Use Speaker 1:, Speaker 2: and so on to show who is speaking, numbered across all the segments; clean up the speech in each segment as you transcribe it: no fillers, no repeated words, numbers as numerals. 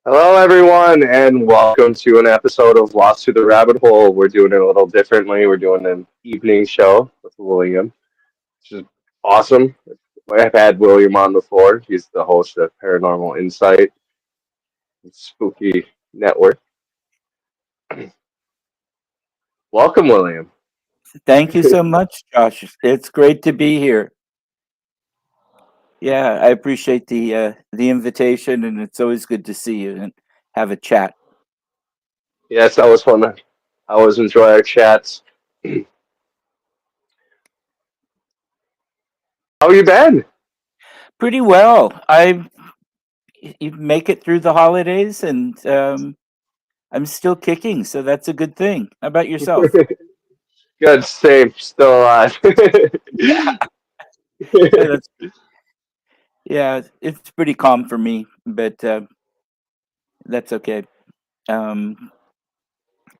Speaker 1: Hello, everyone, and welcome to an episode of Lost to the Rabbit Hole. We're doing it a little differently. We're doing an evening show with William, which is awesome. I've had William on before. He's the host of Paranormal Insight, Spooky Network. Welcome, William.
Speaker 2: Thank you so much, Josh. It's great to be here. Yeah, I appreciate the invitation, and it's always good to see you and have a chat.
Speaker 1: Yes, that was fun. I always enjoy our chats. How you been?
Speaker 2: Pretty well. I you make it through the holidays, and I'm still kicking, so that's a good thing. How about yourself?
Speaker 1: Good, safe, still alive.
Speaker 2: Yeah, that's yeah. It's pretty calm for me, but that's okay. Um,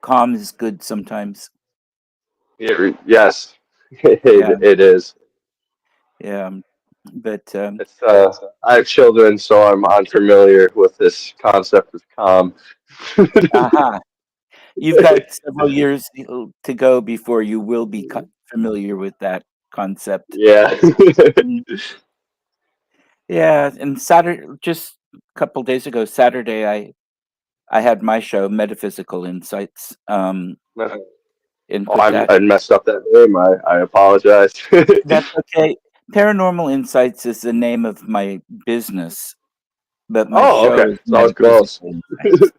Speaker 2: Calm is good sometimes.
Speaker 1: Yes,
Speaker 2: Yeah,
Speaker 1: it is.
Speaker 2: yeah. But
Speaker 1: It's I have children, so I'm unfamiliar with this concept of calm.
Speaker 2: aha. You've got several years to go before you will be familiar with that concept.
Speaker 1: Yeah.
Speaker 2: Mm. Yeah, and Saturday, just a couple days ago, Saturday, I had my show, Metaphysical Insights,
Speaker 1: Oh,
Speaker 2: and put that.
Speaker 1: I messed up that name. I apologize.
Speaker 2: That's okay. Paranormal Insights is the name of my business, but my
Speaker 1: Oh,
Speaker 2: show
Speaker 1: okay.
Speaker 2: is
Speaker 1: So I was close.
Speaker 2: Metaphysical Insights.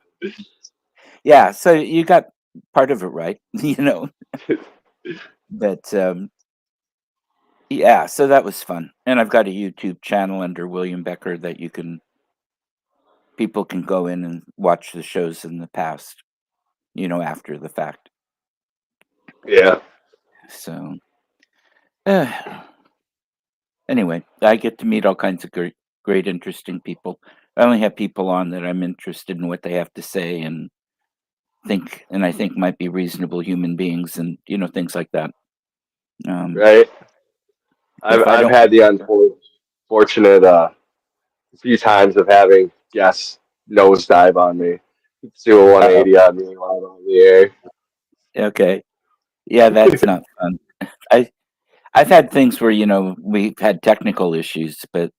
Speaker 2: Yeah, so you got part of it right, you know. But yeah, so that was fun. And I've got a YouTube channel under William Becker that people can go in and watch the shows in the past, after the fact.
Speaker 1: Yeah.
Speaker 2: So, uh, anyway, I get to meet all kinds of great, interesting people. I only have people on that I'm interested in what they have to say and I think might be reasonable human beings and, things like that. Um,
Speaker 1: Right.
Speaker 2: but if I
Speaker 1: I've
Speaker 2: don't,
Speaker 1: had the unfortunate few times of having guests nosedive on me, do a
Speaker 2: uh
Speaker 1: 180 on me while I'm on the air.
Speaker 2: okay. Yeah, that's not fun. I, I've had things where, we've had technical issues, but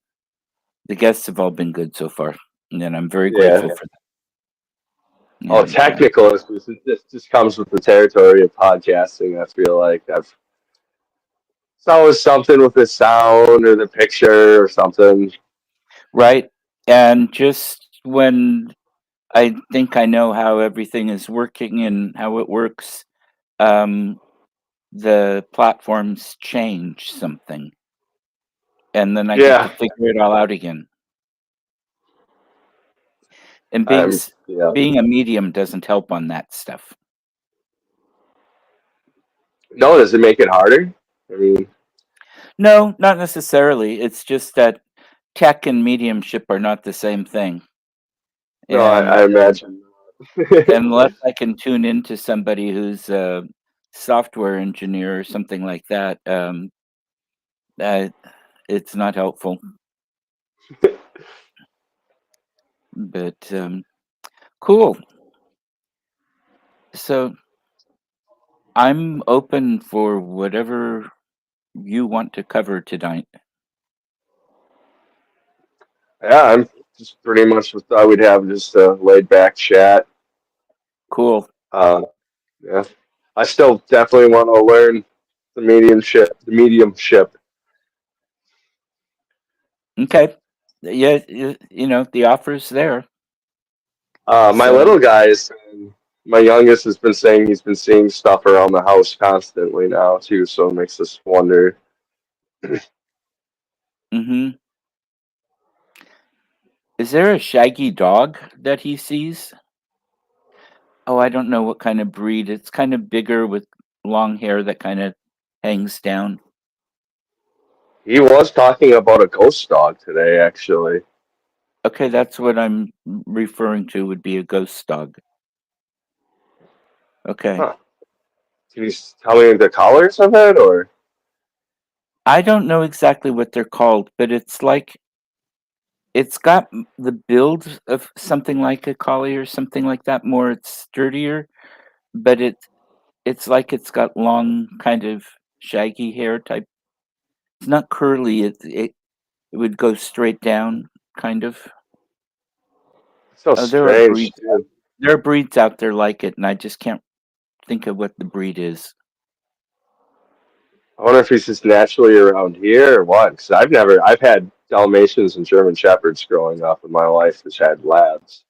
Speaker 2: the guests have all been good so far, and I'm very
Speaker 1: Yeah.
Speaker 2: grateful for that.
Speaker 1: Oh,
Speaker 2: And
Speaker 1: technical issues. This just comes with the territory of podcasting. I feel like it's always something with the sound or the picture or something.
Speaker 2: right, and just when I think I know how everything is working and how it works, um, the platforms change something, and then I get to
Speaker 1: Yeah,
Speaker 2: figure it all out again. And
Speaker 1: yeah.
Speaker 2: being a medium doesn't help on that stuff.
Speaker 1: No, does it make it harder? I mean,
Speaker 2: No, not necessarily. It's just that tech and mediumship are not the same thing,
Speaker 1: no,
Speaker 2: and
Speaker 1: I imagine.
Speaker 2: unless I can tune into somebody who's a software engineer or something like that, uh, it's not helpful. But cool. So I'm open for whatever you want to cover tonight.
Speaker 1: Yeah, I'm just pretty much thought we'd have just a laid back chat.
Speaker 2: Cool.
Speaker 1: Uh, yeah, I still definitely want to learn the mediumship. The mediumship.
Speaker 2: Okay. Yeah, the offer's there.
Speaker 1: My
Speaker 2: So,
Speaker 1: little guys, my youngest has been saying he's been seeing stuff around the house constantly now too. So it makes us wonder.
Speaker 2: hmm is there a shaggy dog that he sees? Oh, I don't know what kind of breed. It's kind of bigger with long hair that kind of hangs down.
Speaker 1: He was talking about a ghost dog today, actually.
Speaker 2: Okay, that's what I'm referring to would be a ghost dog. Okay.
Speaker 1: Huh. Can you tell me the colors of it, or?
Speaker 2: I don't know exactly what they're called, but it's like It's got the build of something like a collie or something like that, more it's sturdier, but it's like it's got long, kind of shaggy hair type. It's not curly, it would go straight down, kind of.
Speaker 1: So
Speaker 2: There are
Speaker 1: strange
Speaker 2: breeds
Speaker 1: too.
Speaker 2: there are breeds out there like it, and I just can't think of what the breed is.
Speaker 1: I wonder if he's just naturally around here or what. Because I've had Dalmatians and German Shepherds growing up in my life, which had labs.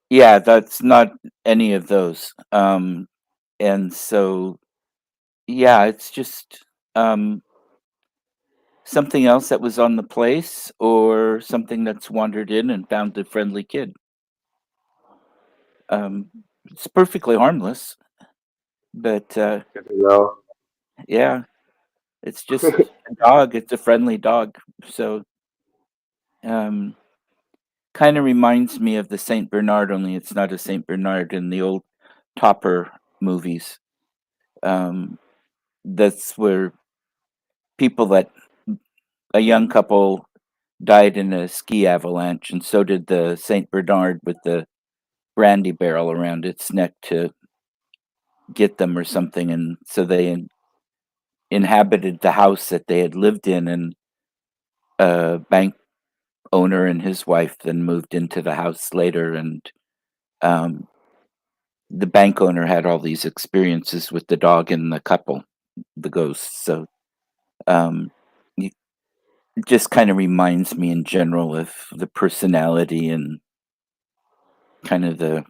Speaker 2: Yeah, that's not any of those. And so, yeah, it's just, something else that was on the place or something that's wandered in and found a friendly kid. Um, it's perfectly harmless, but,
Speaker 1: Good to know.
Speaker 2: yeah, it's just a dog, it's a friendly dog, so, um, kinda reminds me of the Saint Bernard, only it's not a Saint Bernard in the old Topper movies. Um, that's where people that a young couple died in a ski avalanche, and so did the Saint Bernard with the brandy barrel around its neck to get them or something, and so they inhabited the house that they had lived in, and a bank owner and his wife then moved into the house later, and, um, the bank owner had all these experiences with the dog and the couple, the ghosts, so, um, y it just kinda reminds me in general of the personality and kind of the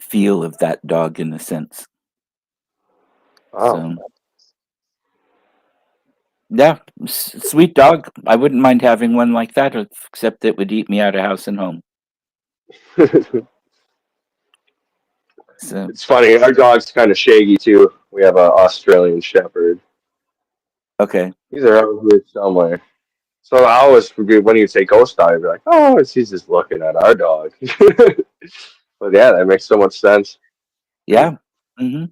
Speaker 2: feel of that dog in a sense.
Speaker 1: Wow.
Speaker 2: So, yeah, sweet dog. I wouldn't mind having one like that, except it would eat me out of house and home. So,
Speaker 1: It's funny. Our dog's kind of shaggy too. We have an Australian Shepherd.
Speaker 2: okay.
Speaker 1: He's around here somewhere. So I always forget when you say ghost dog, you're like, oh, he's just looking at our dog. But yeah, that makes so much sense.
Speaker 2: Yeah. Hmm.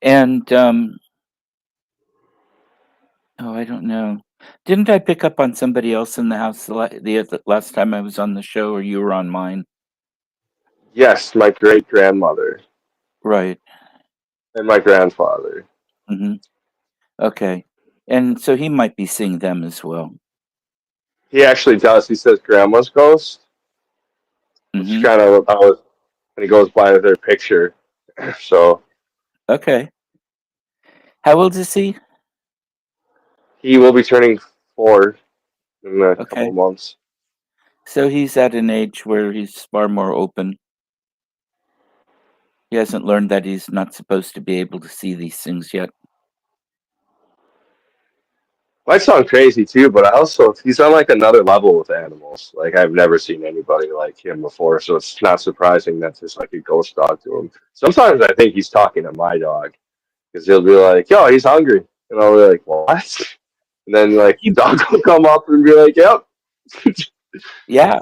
Speaker 2: And, oh, I don't know. Didn't I pick up on somebody else in the house the last time I was on the show, or you were on mine?
Speaker 1: Yes, my great grandmother
Speaker 2: Right.
Speaker 1: and my grandfather.
Speaker 2: Hmm. Okay. And so he might be seeing them as well.
Speaker 1: He actually does. He says grandma's ghost, which
Speaker 2: Hmm.
Speaker 1: kind of I was when he goes by their picture. So
Speaker 2: Okay. How old is he?
Speaker 1: he will be turning 4 in a couple
Speaker 2: Okay.
Speaker 1: of months.
Speaker 2: So he's at an age where he's far more open. He hasn't learned that he's not supposed to be able to see these things yet.
Speaker 1: Might sound crazy too, but I also he's on like another level with animals. Like I've never seen anybody like him before, so it's not surprising that there's like a ghost dog to him. Sometimes I think he's talking to my dog because he'll be like, "Yo, he's hungry," and I'll be like, "What?" And then like the
Speaker 2: He
Speaker 1: dog will come up and be like, "Yep."
Speaker 2: Yeah.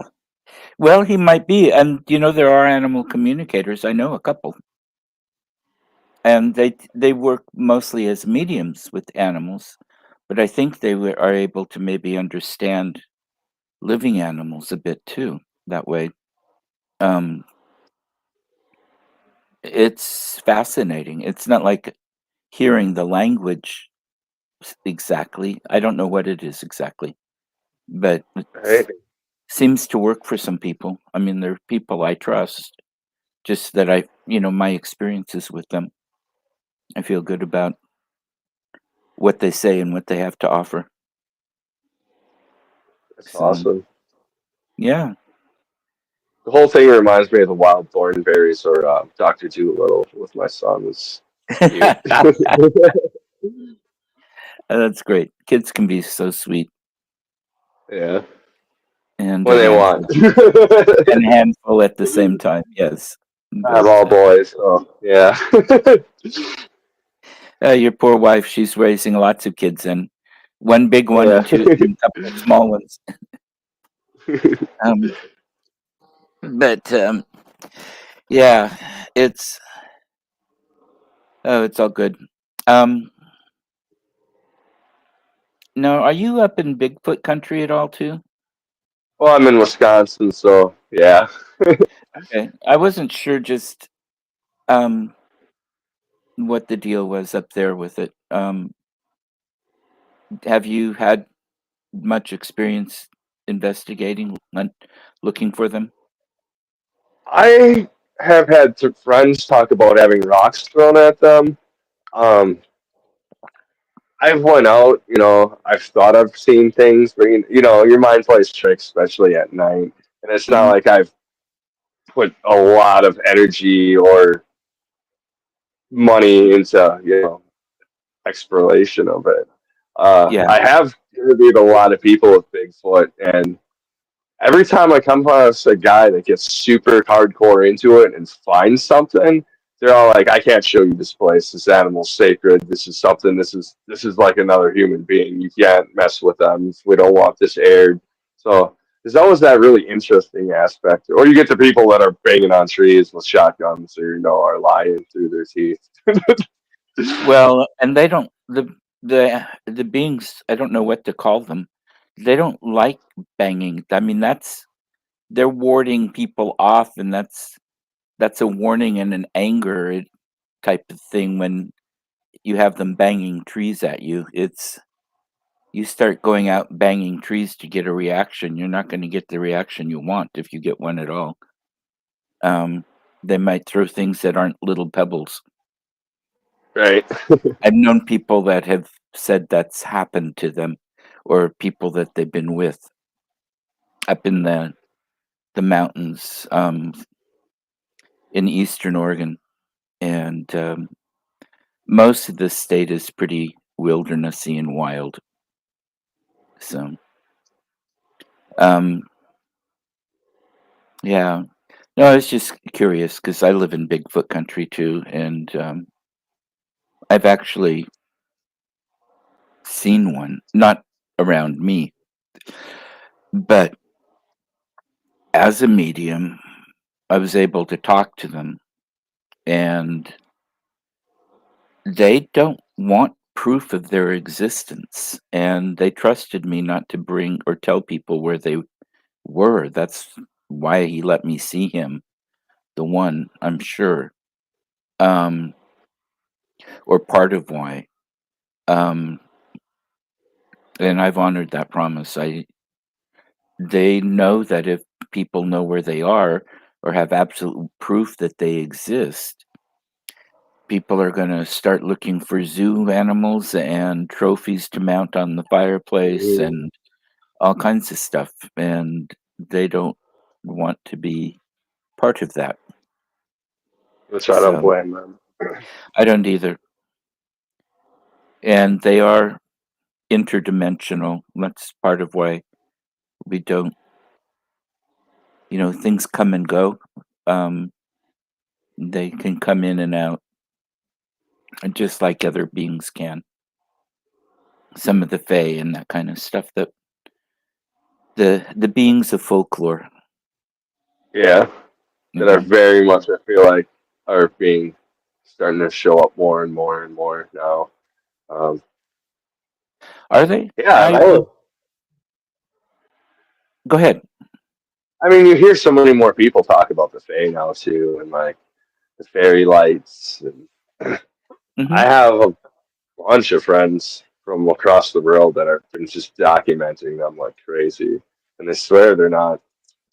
Speaker 2: Well, he might be, and, there are animal communicators, I know a couple, and they work mostly as mediums with animals, but I think are able to maybe understand living animals a bit too, that way. Um, it's fascinating. It's not like hearing the language exactly. I don't know what it is exactly, but it
Speaker 1: Right?
Speaker 2: seems to work for some people. I mean, they're people I trust. Just that my experiences with them, I feel good about what they say and what they have to offer.
Speaker 1: That's
Speaker 2: So,
Speaker 1: awesome.
Speaker 2: yeah.
Speaker 1: The whole thing reminds me of the wild thornberries or Doctor Dolittle with my son. It's cute.
Speaker 2: That's great. Kids can be so sweet
Speaker 1: Yeah,
Speaker 2: and
Speaker 1: when
Speaker 2: a
Speaker 1: they want.
Speaker 2: handful, at the same time. Yes,
Speaker 1: I have
Speaker 2: but
Speaker 1: all boys, so yeah.
Speaker 2: your poor wife, she's raising lots of kids, and one big one
Speaker 1: Yeah.
Speaker 2: and a couple of small ones. Um, but yeah, it's it's all good. Um, now, are you up in Bigfoot country at all too?
Speaker 1: Well, I'm in Wisconsin, so yeah.
Speaker 2: Okay. I wasn't sure just um what the deal was up there with it. Have you had much experience investigating, looking for them?
Speaker 1: I have had friends talk about having rocks thrown at them. Um, I've went out, I've thought I've seen things, but your mind plays tricks, especially at night. And it's not
Speaker 2: Hmm.
Speaker 1: like I've put a lot of energy or money into, exploration of it.
Speaker 2: Yeah.
Speaker 1: I have interviewed a lot of people with Bigfoot, and every time I come across a guy that gets super hardcore into it and finds something, they're all like, "I can't show you this place. This animal's sacred. This is something. This is like another human being. You can't mess with them. We don't want this aired." So there's always that really interesting aspect. Or you get the people that are banging on trees with shotguns, or are lying through their teeth.
Speaker 2: Well, and they don't the beings, I don't know what to call them. They don't like banging. I mean, they're warding people off, and that's a warning and an anger type of thing when you have them banging trees at you. It's you start going out banging trees to get a reaction. You're not going to get the reaction you want if you get one at all. Um, they might throw things that aren't little pebbles.
Speaker 1: Right.
Speaker 2: I've known people that have said that's happened to them, or people that they've been with up in the mountains in eastern Oregon, and most of the state is pretty wildernessy and wild. So, um, yeah, no, I was just curious because I live in Bigfoot country too, and I've actually seen one, not around me, but as a medium, I was able to talk to them, and they don't want proof of their existence, and they trusted me not to bring or tell people where they were. That's why he let me see him, the one, I'm sure, um, or part of why. Um, and I've honored that promise. They know that if people know where they are or have absolute proof that they exist, people are going to start looking for zoo animals and trophies to mount on the fireplace
Speaker 1: Mhm.
Speaker 2: and all kinds of stuff. And they don't want to be part of that.
Speaker 1: Which I don't
Speaker 2: So
Speaker 1: blame them.
Speaker 2: I don't either. And they are interdimensional. That's part of why we don't, things come and go. Um, they can come in and out, and just like other beings can. Some of the fae and that kind of stuff that the beings of folklore.
Speaker 1: Yeah. That are
Speaker 2: Hmm.
Speaker 1: very much, I feel like, are being starting to show up more and more and more now. Um,
Speaker 2: Are they?
Speaker 1: yeah, and
Speaker 2: I would go ahead.
Speaker 1: I mean, you hear so many more people talk about the Fae now too, and like the fairy lights. And
Speaker 2: Hmm.
Speaker 1: I have a bunch of friends from across the world that have been just documenting them like crazy, and they swear they're not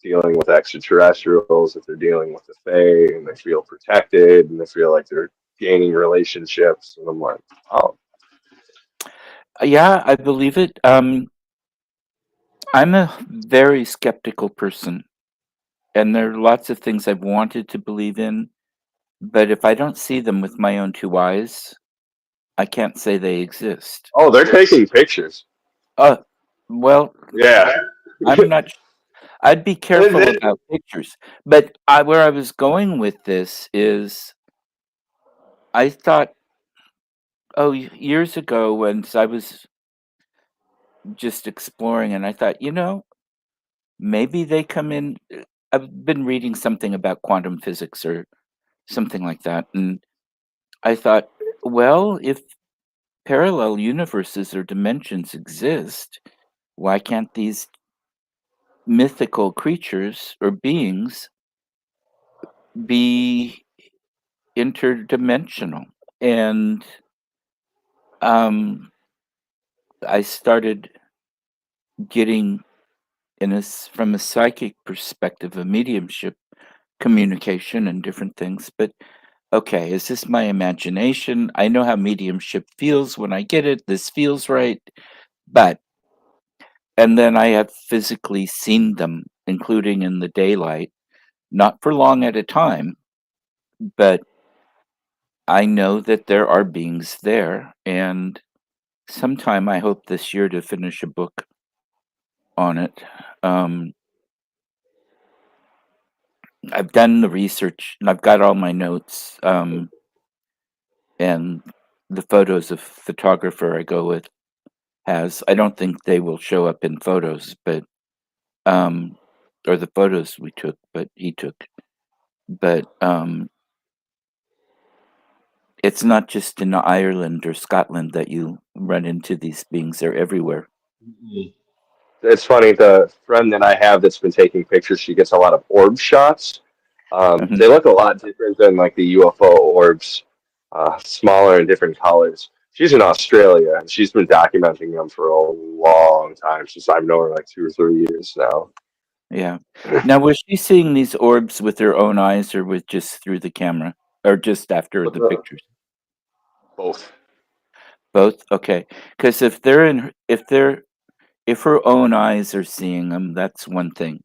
Speaker 1: dealing with extraterrestrials, that they're dealing with the Fae, and they feel protected, and they feel like they're gaining relationships. And I'm like, oh,
Speaker 2: Yeah, I believe it. I'm a very skeptical person, and there are lots of things I've wanted to believe in, but if I don't see them with my own two eyes, I can't say they exist.
Speaker 1: oh, they're taking pictures.
Speaker 2: Uh, well,
Speaker 1: Yeah.
Speaker 2: I'm not. I'd be careful about pictures, but where I was going with this is, I thought, oh, years ago when I was just exploring, and I thought, maybe they come in. I've been reading something about quantum physics or something like that, and I thought, well, if parallel universes or dimensions exist, why can't these mythical creatures or beings be interdimensional. And um, I started getting from a psychic perspective, a mediumship, communication, and different things. But okay, is this my imagination? I know how mediumship feels when I get it. This feels right. But, and then I have physically seen them, including in the daylight, not for long at a time, but I know that there are beings there. And sometime I hope this year to finish a book on it. Um, I've done the research and I've got all my notes, and the photos of photographer I go with has. I don't think they will show up in photos, but um, or the photos we took, but he took. But it's not just in Ireland or Scotland that you run into these beings; they're everywhere.
Speaker 1: Mhm. It's funny. The friend that I have that's been taking pictures, she gets a lot of orb shots.
Speaker 2: Mhm.
Speaker 1: They look a lot different than like the UFO orbs, smaller and different colors. She's in Australia and she's been documenting them for a long time since I've known her like 2 or 3 years now.
Speaker 2: Yeah. Now, was she seeing these orbs with her own eyes, or with just through the camera, or just after
Speaker 1: But
Speaker 2: the pictures?
Speaker 1: both.
Speaker 2: Both? Okay. Because if her own eyes are seeing them, that's one thing.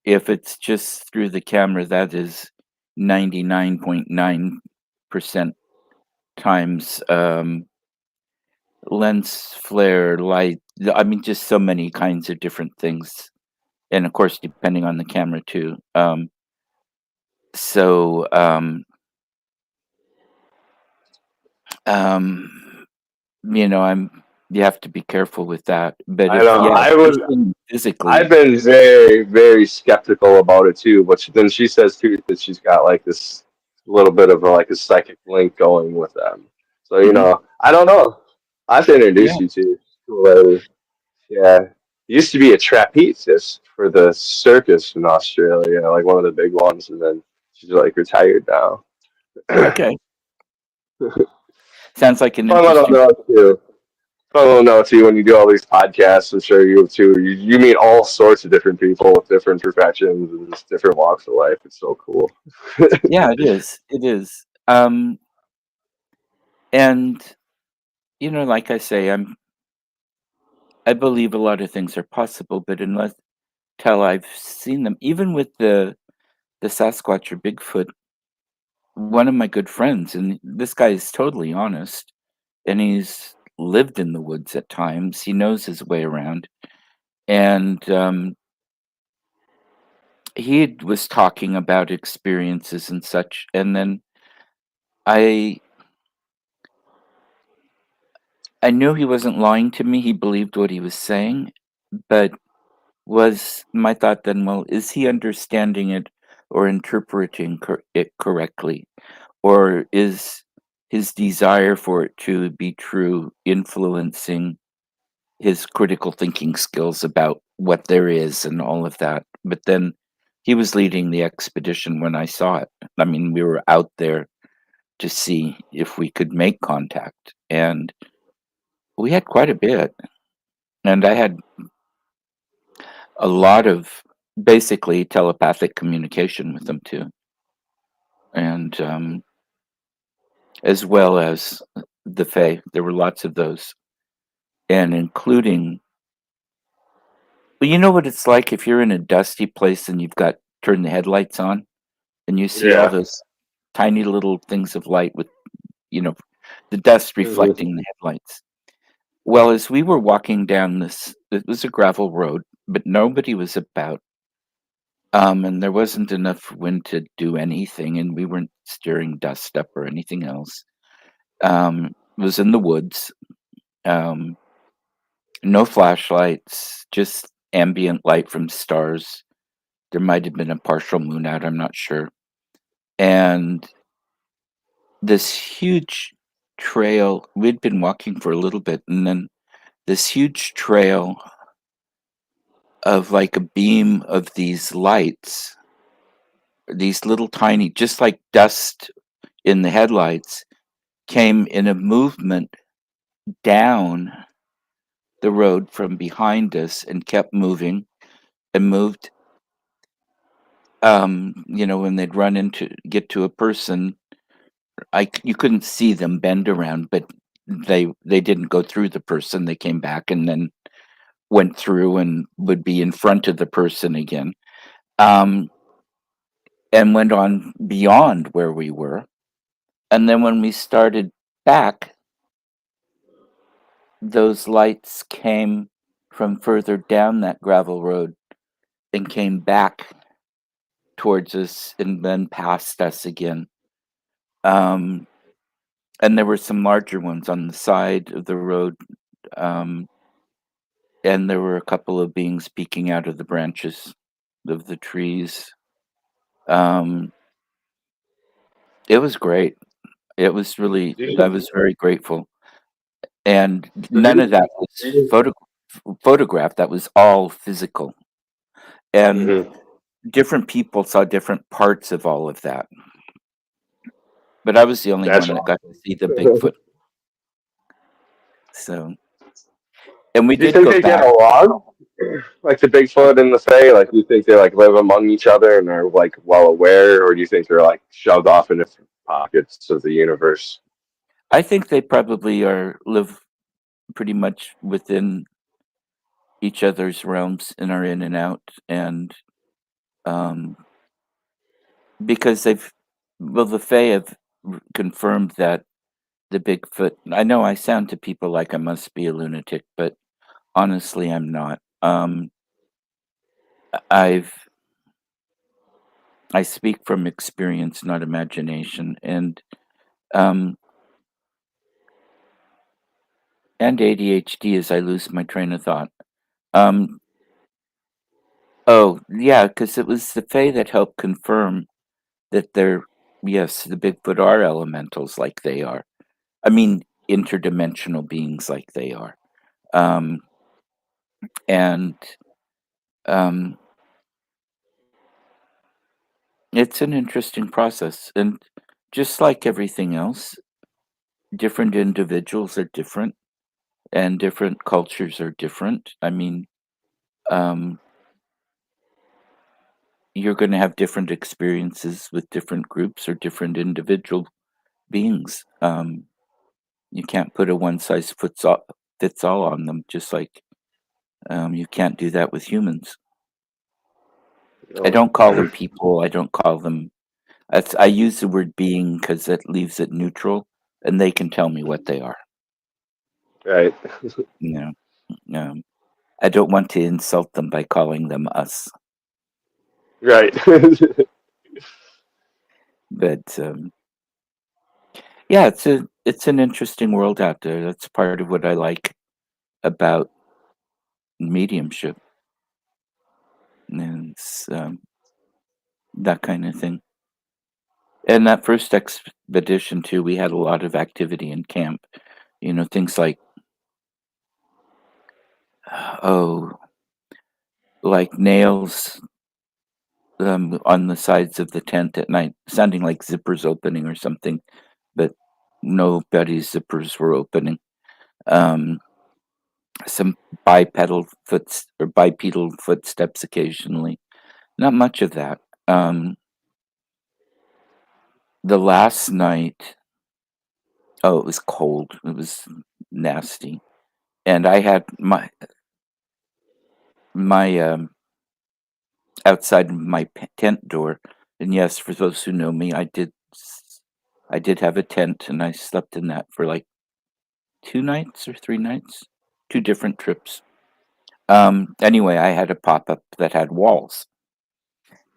Speaker 2: If it's just through the camera, that is 99.9% times lens flare, light. I mean, just so many kinds of different things, and of course, depending on the camera too. So, um, you have to be careful with that. But
Speaker 1: I
Speaker 2: if,
Speaker 1: know.
Speaker 2: yeah, if you're seeing
Speaker 1: I've
Speaker 2: physically,
Speaker 1: been very, very skeptical about it too. But then she says too that she's got like this little bit of like a psychic link going with them. So
Speaker 2: mhm,
Speaker 1: I don't know. I have to
Speaker 2: yeah,
Speaker 1: introduce you to a lady. Yeah, he used to be a trapezist for the circus in Australia, like one of the big ones, and then she's like retired now.
Speaker 2: okay, sounds like an
Speaker 1: Fun little
Speaker 2: interesting.
Speaker 1: note too. Fun little note too. When you do all these podcasts, I'm sure you too. You meet all sorts of different people with different professions and just different walks of life. It's so cool.
Speaker 2: Yeah, it is. It is. And like I say, I believe a lot of things are possible, but unless till I've seen them, even with the Sasquatch or Bigfoot, one of my good friends, and this guy is totally honest, and he's lived in the woods at times. He knows his way around, and was talking about experiences and such, and then I I knew he wasn't lying to me. He believed what he was saying, but was my thought then, well, is he understanding it or interpreting it correctly? Or is his desire for it to be true influencing his critical thinking skills about what there is and all of that? But then he was leading the expedition when I saw it. I mean, we were out there to see if we could make contact, and we had quite a bit. And I had a lot of basically telepathic communication with them too, and as well as the Fae. There were lots of those, and including. Well, you know what it's like if you're in a dusty place and you've got turn the headlights on, and you see all
Speaker 1: Yeah.
Speaker 2: those tiny little things of light with you know the dust
Speaker 1: Hmm.
Speaker 2: reflecting the headlights. Well, as we were walking down this, it was a gravel road, but nobody was about. And there wasn't enough wind to do anything, and we weren't stirring dust up or anything else. It was in the woods, um, no flashlights, just ambient light from stars. There might have been a partial moon out, I'm not sure. And this huge trail, we'd been walking for a little bit, and then this huge trail of like a beam of these lights, these little tiny, just like dust in the headlights, came in a movement down the road from behind us and kept moving and moved. When they'd run into get to a person, you couldn't see them bend around, but they didn't go through the person. They came back and then went through and would be in front of the person again, um, and went on beyond where we were. And then when we started back, those lights came from further down that gravel road and came back towards us and then past us again. Um, and there were some larger ones on the side of the road, um, and there were a couple of beings peeking out of the branches of the trees. Um, it was great. It was really,
Speaker 1: Do
Speaker 2: I
Speaker 1: you,
Speaker 2: was very grateful. And
Speaker 1: so
Speaker 2: none of that was photographed. That was all physical. And
Speaker 1: Mhm.
Speaker 2: different people saw different parts of all of that. But I was the only
Speaker 1: That's
Speaker 2: one that got to see the Bigfoot. So, and we
Speaker 1: Do you
Speaker 2: did
Speaker 1: think
Speaker 2: go
Speaker 1: they get
Speaker 2: back.
Speaker 1: along? Like the Bigfoot and the Fae? Like, do you think they like live among each other and are like well aware, or do you think they're like shoved off in different pockets of the universe?
Speaker 2: I think they probably live pretty much within each other's realms and are in and out. And um, because the Fae have confirmed that the Bigfoot. I know I sound to people like I must be a lunatic, but honestly, I'm not. I've I speak from experience, not imagination, um, and ADHD as I lose my train of thought. Um, oh yeah, because it was the Fae that helped confirm that yes, the Bigfoot are elementals like they are. I mean, interdimensional beings like they are. Um, and um, it's an interesting process, and just like everything else, different individuals are different and different cultures are different. I mean, um, you're going to have different experiences with different groups or different individual beings. You can't put a fits all on them, just like you can't do that with humans. I
Speaker 1: Oh,
Speaker 2: don't call them people. I don't call them. I use the word being because it leaves it neutral, and they can tell me what they are.
Speaker 1: right,
Speaker 2: You know, I don't want to insult them by calling them us.
Speaker 1: right.
Speaker 2: But yeah, it's an interesting world out there. That's part of what I like about mediumship, and it's, that kind of thing. And that first expedition too, we had a lot of activity in camp. Things like oh, like nails on the sides of the tent at night, sounding like zippers opening or something, but nobody's zippers were opening. Um, some bipedal footsteps occasionally. Not much of that. Um, the last night, oh, it was cold. It was nasty, and I had my outside of my tent door. And yes, for those who know me, I did have a tent, and I slept in that for like 2 nights or 3 nights, two different trips. Anyway, I had a pop up that had walls,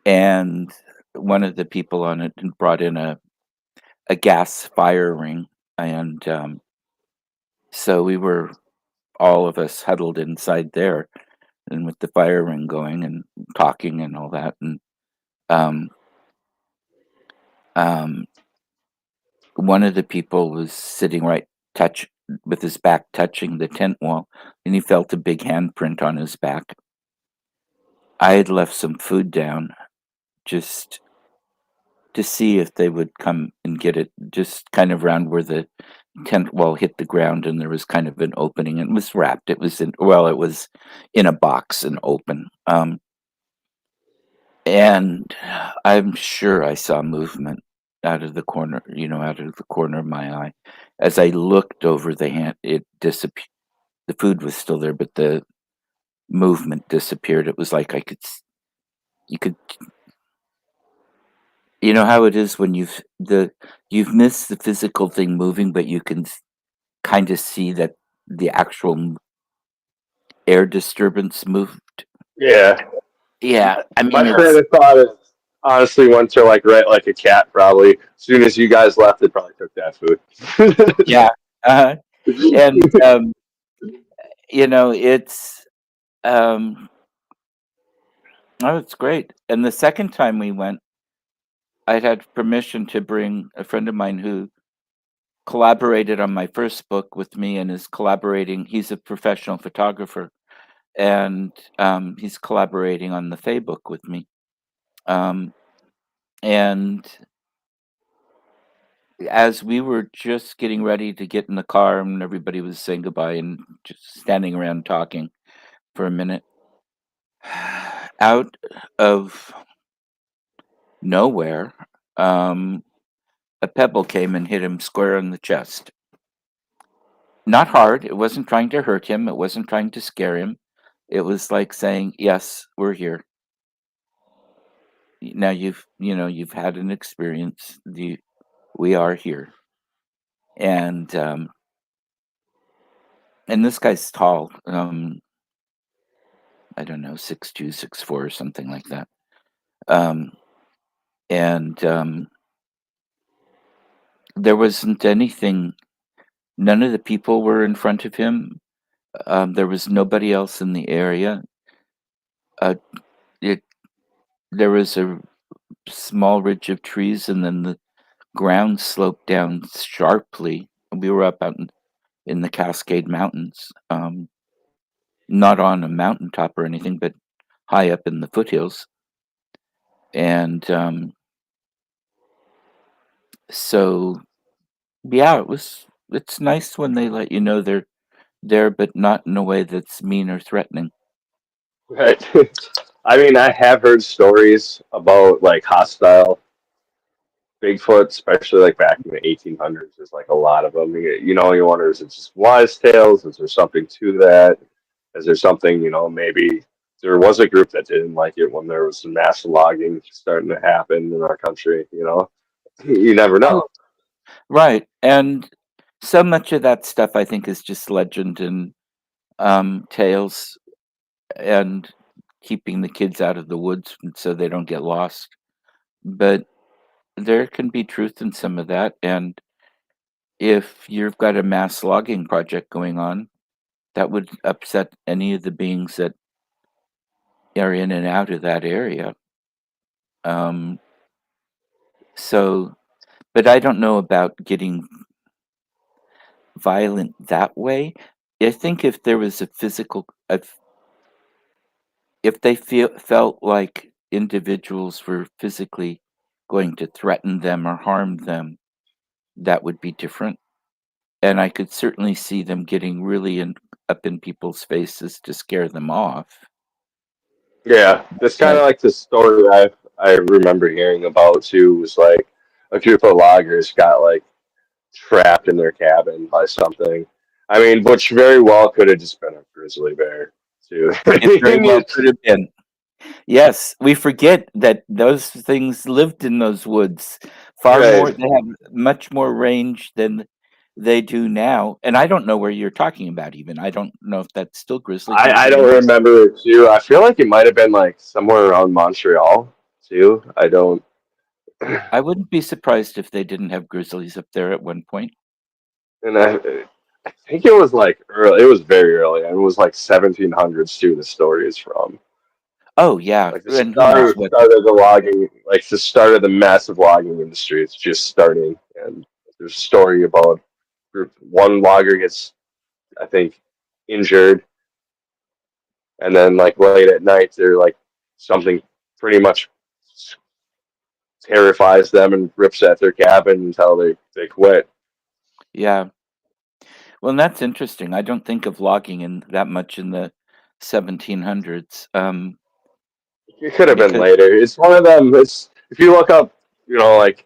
Speaker 2: and one of the people on it had brought in a gas fire ring, and so we were all of us huddled inside there, and with the fire ring going and talking and all that, and um, um, one of the people was sitting right touch with his back touching the tent wall, and he felt a big handprint on his back. I had left some food down just to see if they would come and get it, just kind of around where the tent wall hit the ground, and there was kind of an opening, and it was wrapped. It was it was in a box and open. And I'm sure I saw movement out of the corner, out of the corner of my eye. As I looked over the hand, it disappeared. The food was still there, but the movement disappeared. It was like you could, you know how it is when you've missed the physical thing moving, but you can kind of see that the actual air disturbance moved.
Speaker 1: Yeah,
Speaker 2: Yeah, I mean
Speaker 1: my train
Speaker 2: it's
Speaker 1: of thought is honestly went to like right like a cat. Probably as soon as you guys left, it probably took that food.
Speaker 2: yeah, uh, and it's um oh, it's great. And the second time we went, I'd had permission to bring a friend of mine who collaborated on my first book with me and is collaborating. He's a professional photographer, and he's collaborating on the Faye book with me. Um, and as we were just getting ready to get in the car and everybody was saying goodbye and just standing around talking for a minute, out of nowhere, um, a pebble came and hit him square in the chest. Not hard. It wasn't trying to hurt him. It wasn't trying to scare him. It was like saying, "Yes, we're here. Now you've had an experience. We are here." And this guy's tall. I don't know, 6'2", 6'4", or something like that. Um, and there wasn't anything. None of the people were in front of him. There was nobody else in the area. Uh, it There was a small ridge of trees, and then the ground sloped down sharply. We were up out in the Cascade Mountains, not on a mountaintop or anything, but high up in the foothills. And so, yeah, it's nice when they let you know they're there, but not in a way that's mean or threatening.
Speaker 1: Right. I mean, I have heard stories about like hostile Bigfoot, especially like back in the 1800s. There's like a lot of them. You wonder, is it just wise tales? Is there something to that? Is there something, maybe there was a group that didn't like it when there was some mass logging starting to happen in our country? You never
Speaker 2: Oh,
Speaker 1: know.
Speaker 2: right. And so much of that stuff, I think, is just legend and tales, and keeping the kids out of the woods so they don't get lost. But there can be truth in some of that. And if you've got a mass logging project going on, that would upset any of the beings that are in and out of that area. Um, so, but I don't know about getting violent that way. I think if there was a physical, if they felt like individuals were physically going to threaten them or harm them, that would be different. And I could certainly see them getting really up in people's faces to scare them off.
Speaker 1: Yeah, that's kind
Speaker 2: But
Speaker 1: of like the story I remember hearing about too. Was like a group of loggers got like trapped in their cabin by something. I mean, which very well could have just been a grizzly bear too.
Speaker 2: it very well could have been. Yes, we forget that those things lived in those woods far more.
Speaker 1: Right.
Speaker 2: They have much more range than they do now. And I don't know where you're talking about even. I don't know if that's still grizzly
Speaker 1: I
Speaker 2: country or
Speaker 1: don't
Speaker 2: not.
Speaker 1: remember it too. I feel like it might have been like somewhere around Montreal too. I don't,
Speaker 2: I wouldn't be surprised if they didn't have grizzlies up there at one point.
Speaker 1: and I think it was like early. It was very early. And it was like 1700s too. The story is from
Speaker 2: Oh, yeah,
Speaker 1: like the
Speaker 2: and who knows
Speaker 1: start
Speaker 2: what.
Speaker 1: start of the logging, like the start of the massive logging industry. It's just starting, and there's a story about one logger gets, I think, injured, and then like late at night they're like something pretty much terrifies them and rips at their cabin until they quit.
Speaker 2: Yeah. Well, and that's interesting. I don't think of logging in that much in the 1700s,
Speaker 1: It could have been
Speaker 2: because
Speaker 1: later. It's one of them. It's if you look up, like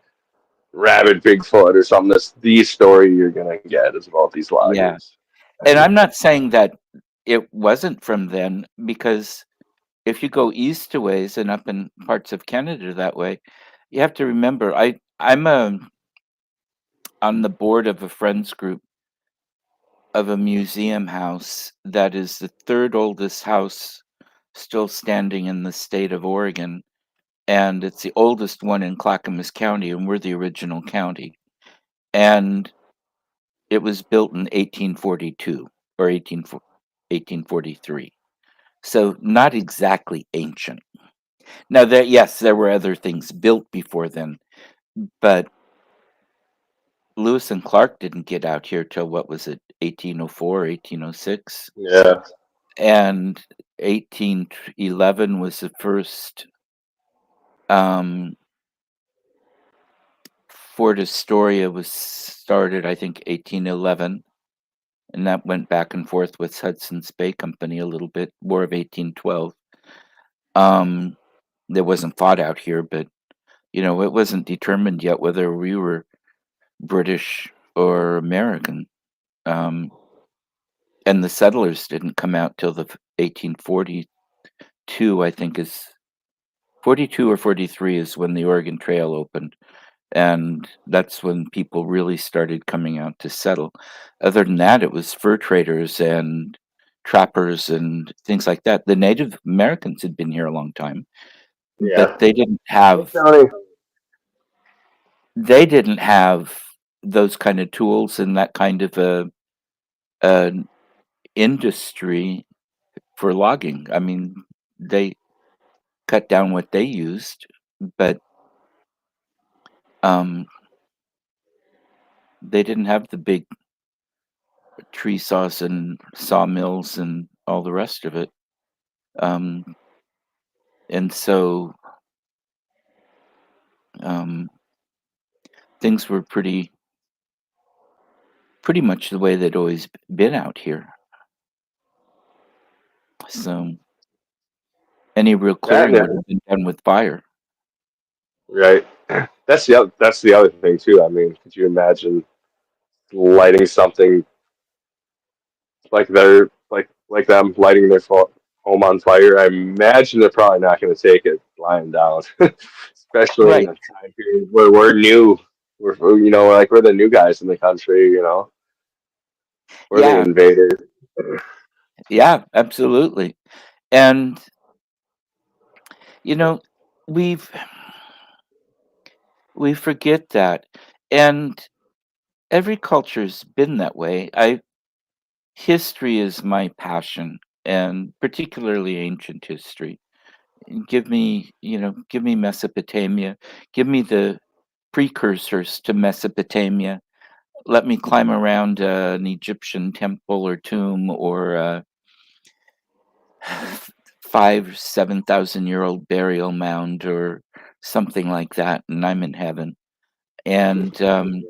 Speaker 1: rabid Bigfoot or something. That's the story you're gonna get is about these
Speaker 2: yeah.
Speaker 1: loggers.
Speaker 2: And I'm not saying that it wasn't from then, because if you go east a ways and up in parts of Canada that way, you have to remember I'm on the board of a friends group of a museum house that is the third oldest house still standing in the state of Oregon, and it's the oldest one in Clackamas County, and we're the original county. And it was built in 1842 or 1843. So not exactly ancient. Now there, yes, there were other things built before then, but Lewis and Clark didn't get out here till what was it, 1804, 1806,
Speaker 1: Yeah,
Speaker 2: and 1811 was the first um, Fort Astoria was started, I think, 1811, and that went back and forth with Hudson's Bay Company a little bit. War of 1812. Um, there wasn't fought out here, but it wasn't determined yet whether we were British or American. Um, and the settlers didn't come out till the 1842, I think, is 42 or 43 is when the Oregon Trail opened. And that's when people really started coming out to settle. Other than that, it was fur traders and trappers and things like that. The Native Americans had been here a long time, but
Speaker 1: yeah. Cook County.
Speaker 2: they didn't have those kind of tools and that kind of a industry for logging. I mean, they cut down what they used, but um, they didn't have the big tree saws and sawmills and all the rest of it. Um, and so um, things were pretty much the way they'd always been out here. So any real
Speaker 1: That
Speaker 2: clearing would have been done with fire.
Speaker 1: right. That's the other thing too. I mean, could you imagine lighting something like like them lighting their home on fire? I imagine they're probably not going to take it lying down, especially in
Speaker 2: Right.
Speaker 1: a time period where we're new. Like we're the new guys in the country. We're the
Speaker 2: Yeah.
Speaker 1: invaders.
Speaker 2: Yeah. Absolutely. And you know, we've we forget that, and every culture's been that way. I History is my passion, and particularly ancient history. Give me Mesopotamia, give me the precursors to Mesopotamia. Let me climb around an Egyptian temple or tomb or a 7,000 year old burial mound or something like that, and I'm in heaven. And um,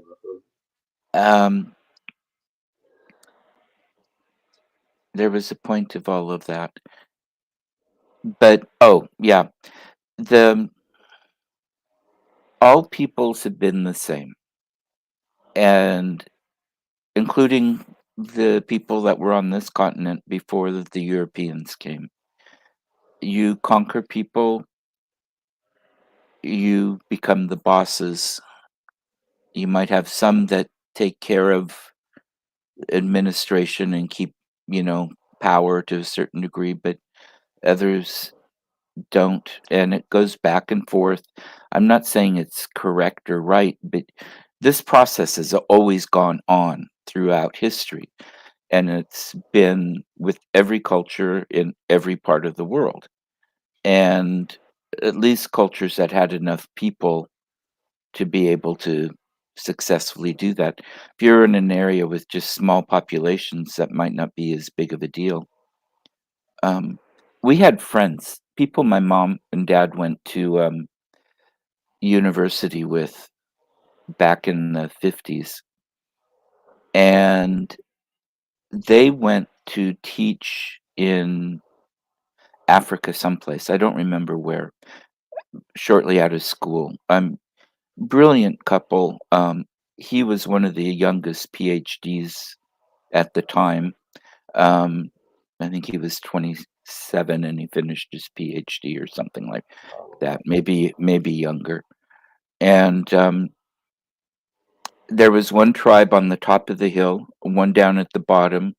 Speaker 2: there was a point of all of that. But oh yeah, the all peoples have been the same, and including the people that were on this continent before the Europeans came. You conquer people, you become the bosses. You might have some that take care of administration and keep, you know, power to a certain degree, but others don't. And it goes back and forth. I'm not saying it's correct or right, but this process has always gone on throughout history. And it's been with every culture in every part of the world. And at least cultures that had enough people to be able to successfully do that. If you're in an area with just small populations, that might not be as big of a deal. Um, we had friends, people my mom and dad went to university with back in the 50s, and they went to teach in Africa someplace. I don't remember where, shortly out of school. Brilliant couple. He was one of the youngest PhDs at the time. Um, I think he was 27 and he finished his PhD or something like that, maybe younger. And there was one tribe on the top of the hill, one down at the bottom,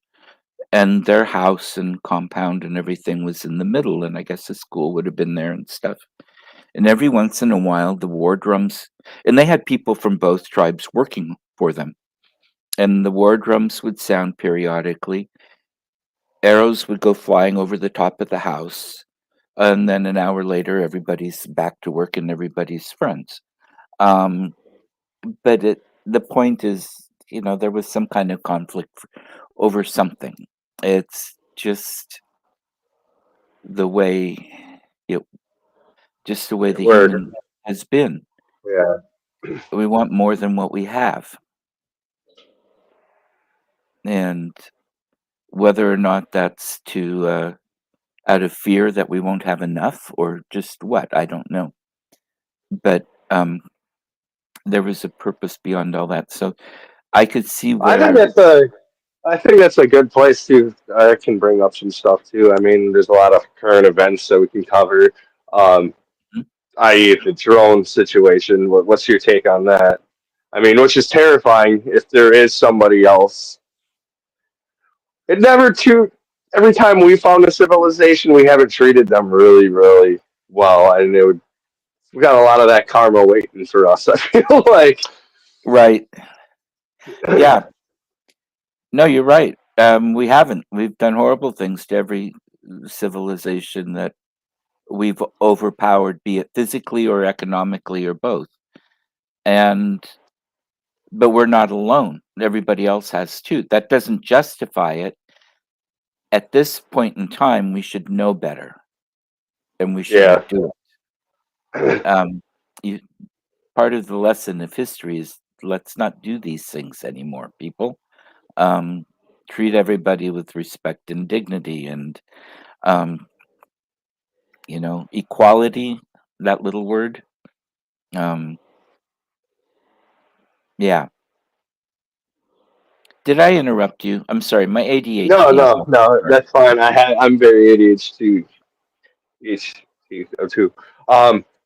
Speaker 2: and their house and compound and everything was in the middle. And I guess the school would have been there and stuff. And every once in a while, the war drums, and they had people from both tribes working for them, and the war drums would sound periodically. Arrows would go flying over the top of the house, and then an hour later, everybody's back to work and everybody's friends. Um, but the point is, there was some kind of conflict over something. It's just the way it, just the way the
Speaker 1: Word.
Speaker 2: human has been.
Speaker 1: Yeah.
Speaker 2: We want more than what we have, and whether or not that's to out of fear that we won't have enough or just what, I don't know. But there was a purpose beyond all that. So I could see
Speaker 1: I think
Speaker 2: where.
Speaker 1: that's a I think that's a good place to I can bring up some stuff too. I mean, there's a lot of current events that we can cover. Um,
Speaker 2: Mhm.
Speaker 1: i.e., the drone situation. What's your take on that? I mean, which is terrifying if there is somebody else. It never too. Every time we found a civilization, we haven't treated them really, really well, and we got a lot of that karma waiting for us. I feel like.
Speaker 2: Right. Yeah. No, you're right. We haven't. We've done horrible things to every civilization that we've overpowered, be it physically or economically or both. And but we're not alone. Everybody else has too. That doesn't justify it. At this point in time, we should know better, and we
Speaker 1: Yeah.
Speaker 2: shouldn't do it. You, part of the lesson of history is let's not do these things anymore, people. Um, Treat everybody with respect and dignity, and um, equality. That little word. Um, yeah. Did I interrupt you? I'm sorry. My
Speaker 1: No,
Speaker 2: ADHD is
Speaker 1: no,
Speaker 2: off the
Speaker 1: no.
Speaker 2: chart.
Speaker 1: That's fine. I'm very ADHD too.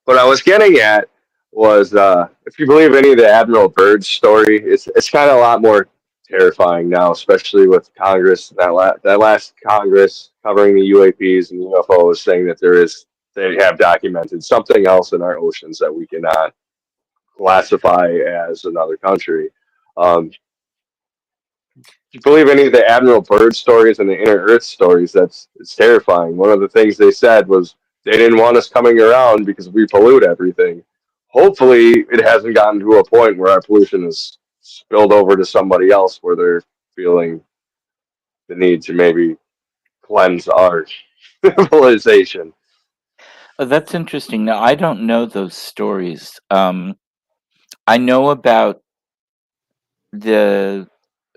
Speaker 1: What I was getting at was if you believe any of the Admiral Byrd's story, it's kind of a lot more terrifying now, especially with Congress that last Congress covering the UAPs and UFOs, saying that they have documented something else in our oceans that we cannot classify as another country. If you believe any of the Admiral Byrd stories and the Inner Earth stories, it's terrifying. One of the things they said was they didn't want us coming around because we pollute everything. Hopefully, it hasn't gotten to a point where our pollution is spilled over to somebody else where they're feeling the need to maybe cleanse our civilization.
Speaker 2: Oh, that's interesting. Now, I don't know those stories. I know about the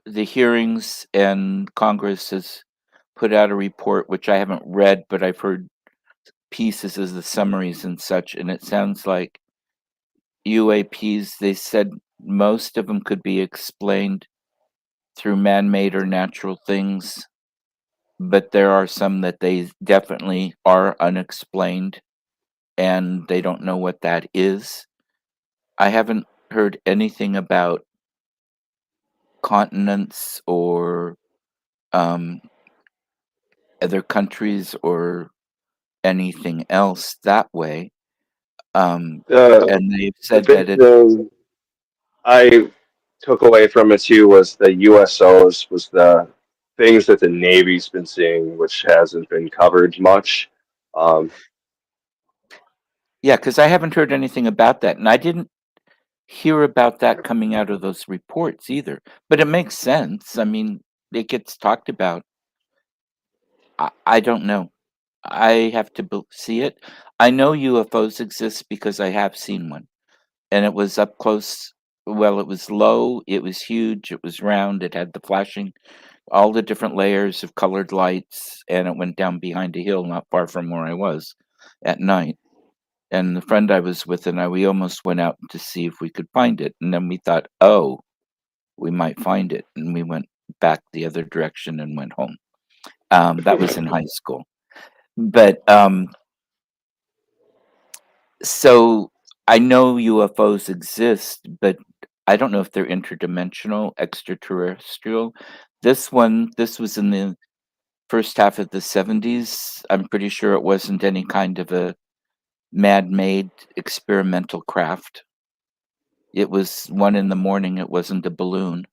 Speaker 2: the hearings, and Congress has put out a report which I haven't read, but I've heard pieces as the summaries and such, and it sounds like UAPs. They said most of them could be explained through man-made or natural things, but there are some that they definitely are unexplained, and they don't know what that is. I haven't heard anything about continents or um, other countries or anything else that way. Um,
Speaker 1: The
Speaker 2: and they've
Speaker 1: the
Speaker 2: said that
Speaker 1: big
Speaker 2: it.
Speaker 1: thing I took away from it too was the USOs was the things that the Navy's been seeing, which hasn't been covered much. Um,
Speaker 2: Yeah, because I haven't heard anything about that, and I didn't hear about that coming out of those reports either. But it makes sense. I mean, it gets talked about. I don't know. I have to see it. I know UFOs exist because I have seen one, and it was up close. Well, it was low, it was huge, it was round, it had the flashing, all the different layers of colored lights, and it went down behind a hill not far from where I was at night. And the friend I was with and I, we almost went out to see if we could find it. And then we thought, oh, we might find it. And we went back the other direction and went home. That was in high school. But so I know UFOs exist, but I don't know if they're interdimensional, extraterrestrial. This was in the first half of the 70s. I'm pretty sure it wasn't any kind of a man-made experimental craft. It was 1 in the morning, it wasn't a balloon.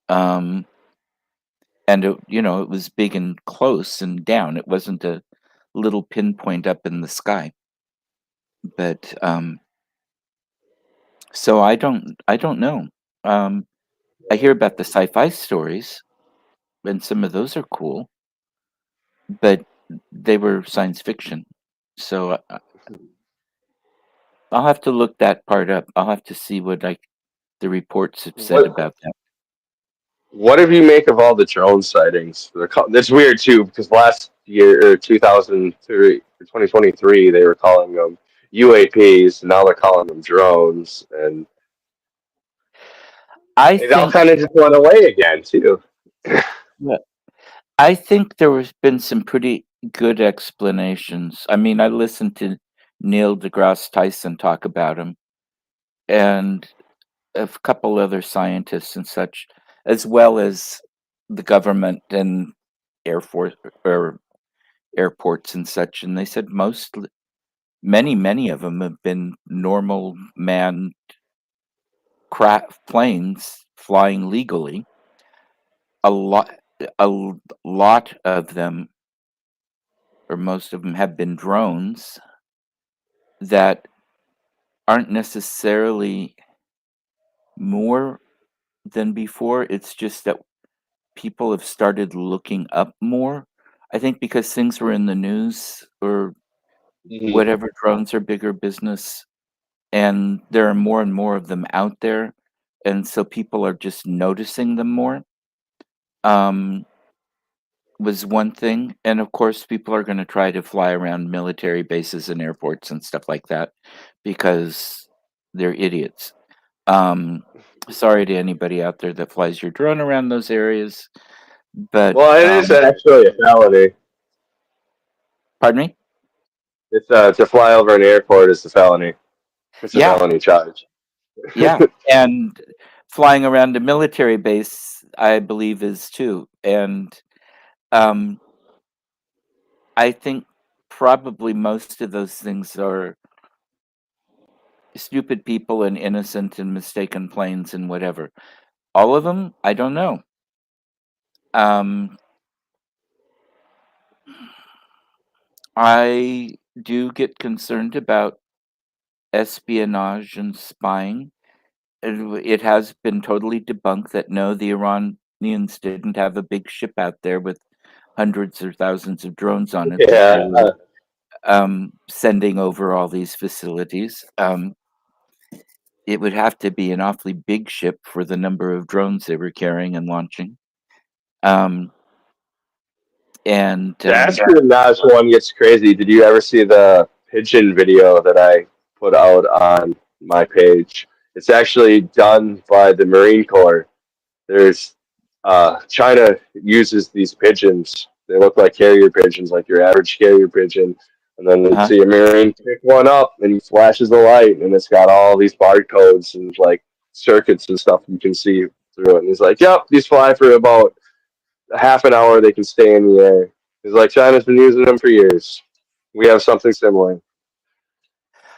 Speaker 2: Um, and it was big and close and down. It wasn't a little pinpoint up in the sky. But so I don't know. Um, I hear about the sci-fi stories, and some of those are cool, but they were science fiction. So I'll have to look that part up. I'll have to see what the reports have said
Speaker 1: What
Speaker 2: about that.
Speaker 1: What do you make of all the drone sightings? That's weird too because last year or 2003 or 2023 they were calling them UAPs. Now they're calling them drones, and
Speaker 2: I
Speaker 1: it all
Speaker 2: think
Speaker 1: kind of just went away again too.
Speaker 2: yeah, I think there has been some pretty good explanations. I mean, I listened to Neil deGrasse Tyson talk about him, and a couple other scientists and such, as well as the government and Air Force or airports and such. And they said many of them have been normal manned craft planes flying legally. A lot, a lot of them, or most of them, have been drones that aren't necessarily more than before. It's just that people have started looking up more. I think because things were in the news or
Speaker 1: Mhm.
Speaker 2: whatever, drones are bigger business, and there are more and more of them out there, and so people are just noticing them more. Um, was one thing, and of course, people are going to try to fly around military bases and airports and stuff like that because they're idiots. Um, sorry to anybody out there that flies your drone around those areas, but
Speaker 1: Well, it is actually a felony.
Speaker 2: pardon me.
Speaker 1: It's to fly over an airport is a felony. It's a
Speaker 2: Yeah,
Speaker 1: felony charge.
Speaker 2: yeah, and flying around a military base, I believe, is too. And um, I think probably most of those things are stupid people and innocent and mistaken planes and whatever. All of them, I don't know. Um, I do get concerned about espionage and spying. It has been totally debunked that no, the Iranians didn't have a big ship out there with hundreds or thousands of drones on it that they
Speaker 1: Yeah.
Speaker 2: were sending over all these facilities. It would have to be an awfully big ship for the number of drones they were carrying and launching. Um, and
Speaker 1: The espionage one gets crazy. Did you ever see the pigeon video that I put out on my page? It's actually done by the Marine Corps. There's China uses these pigeons. They look like carrier pigeons, like your average carrier pigeon. And then you
Speaker 2: uh,
Speaker 1: see a Marine pick one up and he flashes the light and it's got all these barcodes and like circuits and stuff you can see through it. And he's like, yep, these fly for about a half an hour. They can stay in the air. He's like, China's been using them for years. We have something similar.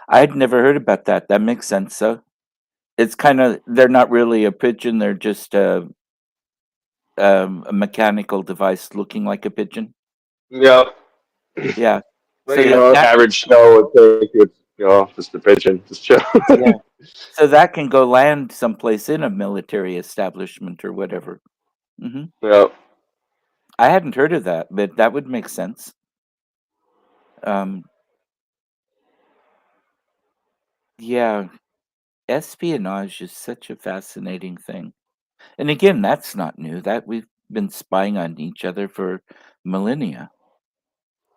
Speaker 2: I'd never heard about that. That makes sense. So it's kind of they're not really a pigeon; they're just a mechanical device looking like a pigeon.
Speaker 1: Yep.
Speaker 2: Yeah.
Speaker 1: But
Speaker 2: So
Speaker 1: you
Speaker 2: that
Speaker 1: know,
Speaker 2: that
Speaker 1: average snow would take it, just a pigeon, just chill.
Speaker 2: yeah. So that can go land someplace in a military establishment or whatever. Hmm.
Speaker 1: Yep.
Speaker 2: I hadn't heard of that, but that would make sense. um, yeah, espionage is such a fascinating thing. And again, that's not new. That we've been spying on each other for millennia.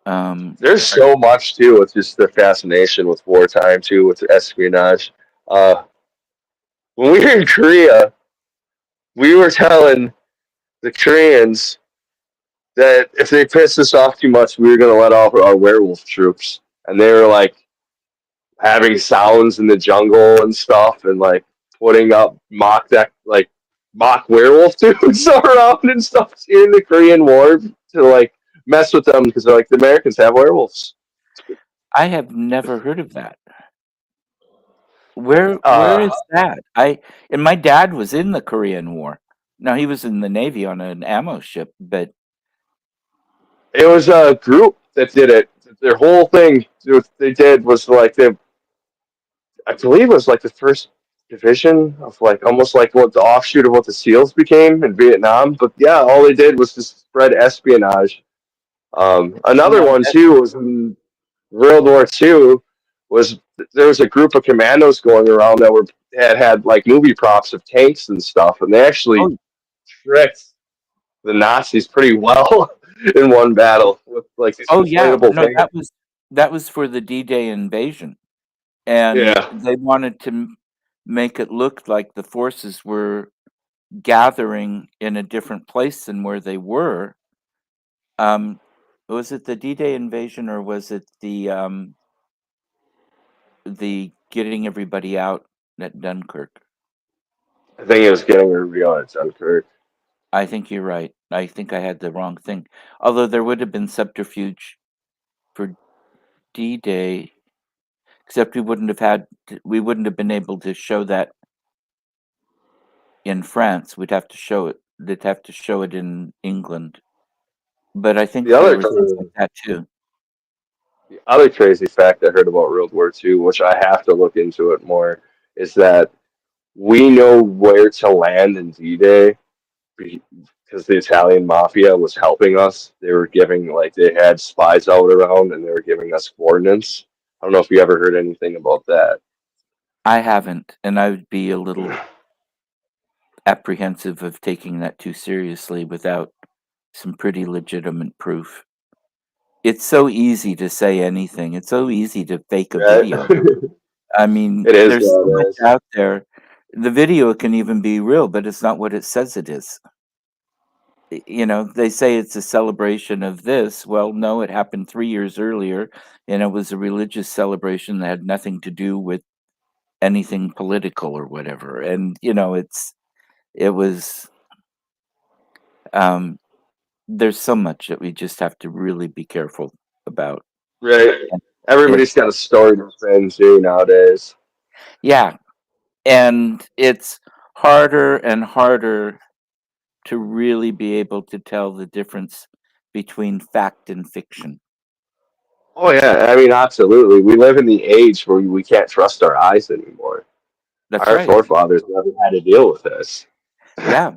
Speaker 2: Um,
Speaker 1: There's so much too with just the fascination with wartime too, with espionage. Uh, when we were in Korea, we were telling the Koreans that if they pissed us off too much, we were going to let off our werewolf troops, and they were like having sounds in the jungle and stuff, and like putting up mock werewolf dudes around and stuff in the Korean War to like mess with them because they're like the Americans have werewolves.
Speaker 2: I have never heard of that. Where
Speaker 1: Uh,
Speaker 2: is that? I and my dad was in the Korean War. Now he was in the Navy on an ammo ship, but
Speaker 1: it was a group that did it. Their whole thing they did was like I believe it was like the first division of like almost like what the offshoot of what the SEALs became in Vietnam. But yeah, all they did was just spread espionage. Another
Speaker 2: no,
Speaker 1: one
Speaker 2: that
Speaker 1: too was in World War II. Was there was a group of commandos going around that were had like movie props of tanks and stuff, and they actually
Speaker 2: oh
Speaker 1: tricked the Nazis pretty well in one battle with like these
Speaker 2: oh yeah,
Speaker 1: inflatable
Speaker 2: no,
Speaker 1: tanks.
Speaker 2: that was for the D-Day invasion, and
Speaker 1: Yeah,
Speaker 2: they wanted to make it look like the forces were gathering in a different place than where they were. Um, was it the D-Day invasion or was it the getting everybody out at Dunkirk?
Speaker 1: I think it was getting a real on Dunkirk.
Speaker 2: I think you're right. I think I had the wrong thing. Although there would have been subterfuge for D-Day, except we wouldn't have been able to show that in France. They'd have to show it in England. But I
Speaker 1: The
Speaker 2: think there
Speaker 1: other
Speaker 2: were things like that too.
Speaker 1: the other crazy fact I heard about World War II, which I have to look into it more, is that we know where to land in D-Day because the Italian mafia was helping us. They were giving like they had spies out around and they were giving us coordinates. I don't know if you ever heard anything about that.
Speaker 2: I haven't, and I would be a little apprehensive of taking that too seriously without some pretty legitimate proof. It's so easy to say anything. It's so easy to fake a
Speaker 1: Right?
Speaker 2: video. I mean,
Speaker 1: It is
Speaker 2: there's so much
Speaker 1: nowadays.
Speaker 2: out there. The video can even be real, but it's not what it says it is. You know, they say it's a celebration of this. Well, no, it happened 3 years earlier, and it was a religious celebration that had nothing to do with anything political or whatever. And, you know, it was, um, there's so much that we just have to really be careful about.
Speaker 1: Right.
Speaker 2: And
Speaker 1: Everybody's
Speaker 2: it's
Speaker 1: got a story to spin too nowadays.
Speaker 2: yeah, and it's harder and harder to really be able to tell the difference between fact and fiction.
Speaker 1: Oh yeah, I mean absolutely. We live in the age where we can't trust our eyes anymore.
Speaker 2: That's
Speaker 1: Our
Speaker 2: right.
Speaker 1: forefathers never had to deal with this.
Speaker 2: Yeah.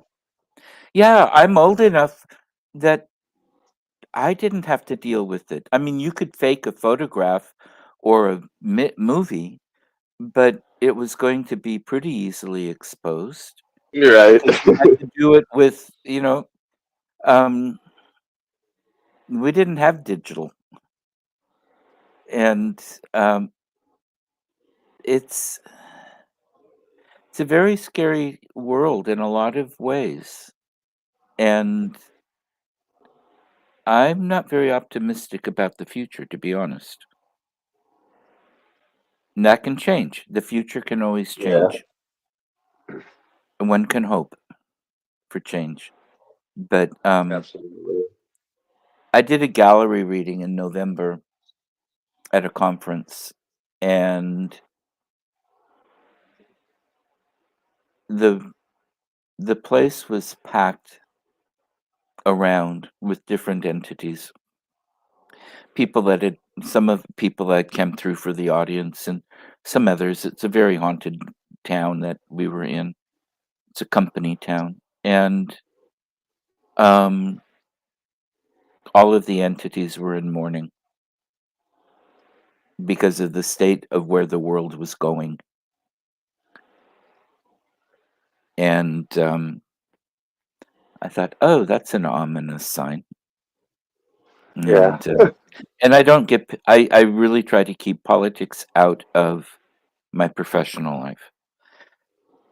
Speaker 2: Yeah, I'm old enough that I didn't have to deal with it. I mean, you could fake a photograph or a movie, but it was going to be pretty easily exposed
Speaker 1: You're right.
Speaker 2: because you had to do it with, um, we didn't have digital, and um, it's it's a very scary world in a lot of ways, and I'm not very optimistic about the future, to be honest. And that can change. The future can always
Speaker 1: Yeah,
Speaker 2: change. And one can hope for change. But
Speaker 1: absolutely.
Speaker 2: I did a gallery reading in November at a conference, and the the place was packed around with different entities. Some of the people that came through for the audience, and some others. It's a very haunted town that we were in. It's a company town, and um, all of the entities were in mourning. because of the state of where the world was going. And I thought, oh, that's an ominous sign.
Speaker 1: Yeah.
Speaker 2: And I don't get, I really try to keep politics out of my professional life.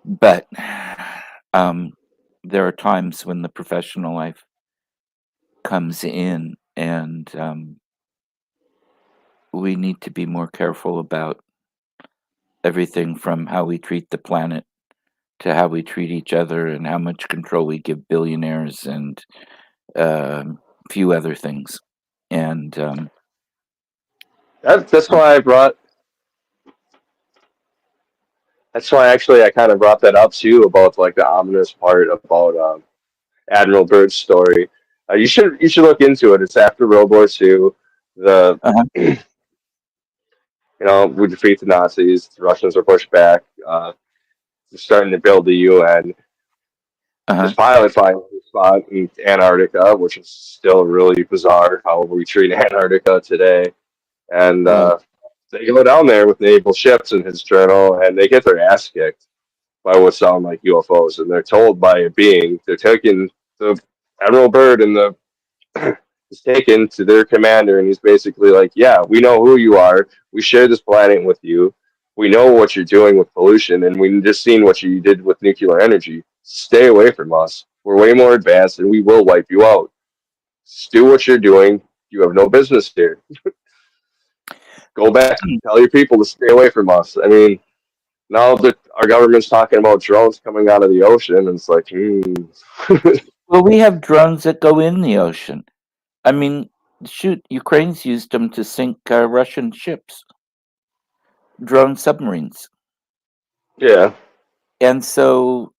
Speaker 2: But um, there are times when the professional life comes in, and we need to be more careful about everything from how we treat the planet to how we treat each other and how much control we give billionaires and few other things. And
Speaker 1: That's why I brought. That's why actually I kind of brought that up too about like the ominous part about Admiral Byrd's story. You should look into it. It's after World War II. The
Speaker 2: uh-huh,
Speaker 1: we defeat the Nazis. The Russians are pushed back. They're starting to build the UN. This
Speaker 2: uh-huh,
Speaker 1: pilot finds a spot in Antarctica, which is still really bizarre how we treat Antarctica today. And
Speaker 2: right.
Speaker 1: they go down there with naval ships in his journal, and they get their ass kicked by what sound like UFOs. And they're told by a being, they're taking the Admiral Byrd and the is taken to their commander, and he's basically like, "Yeah, we know who you are. We share this planet with you. We know what you're doing with pollution, and we've just seen what you did with nuclear energy. Stay away from us. We're way more advanced, and we will wipe you out. Just do what you're doing. You have no business here. Go back. Tell your people to stay away from us." I mean, now that our government's talking about drones coming out of the ocean, and it's like,
Speaker 2: Well, we have drones that go in the ocean. I mean, shoot, Ukraine's used them to sink Russian ships, drone submarines.
Speaker 1: yeah.
Speaker 2: And so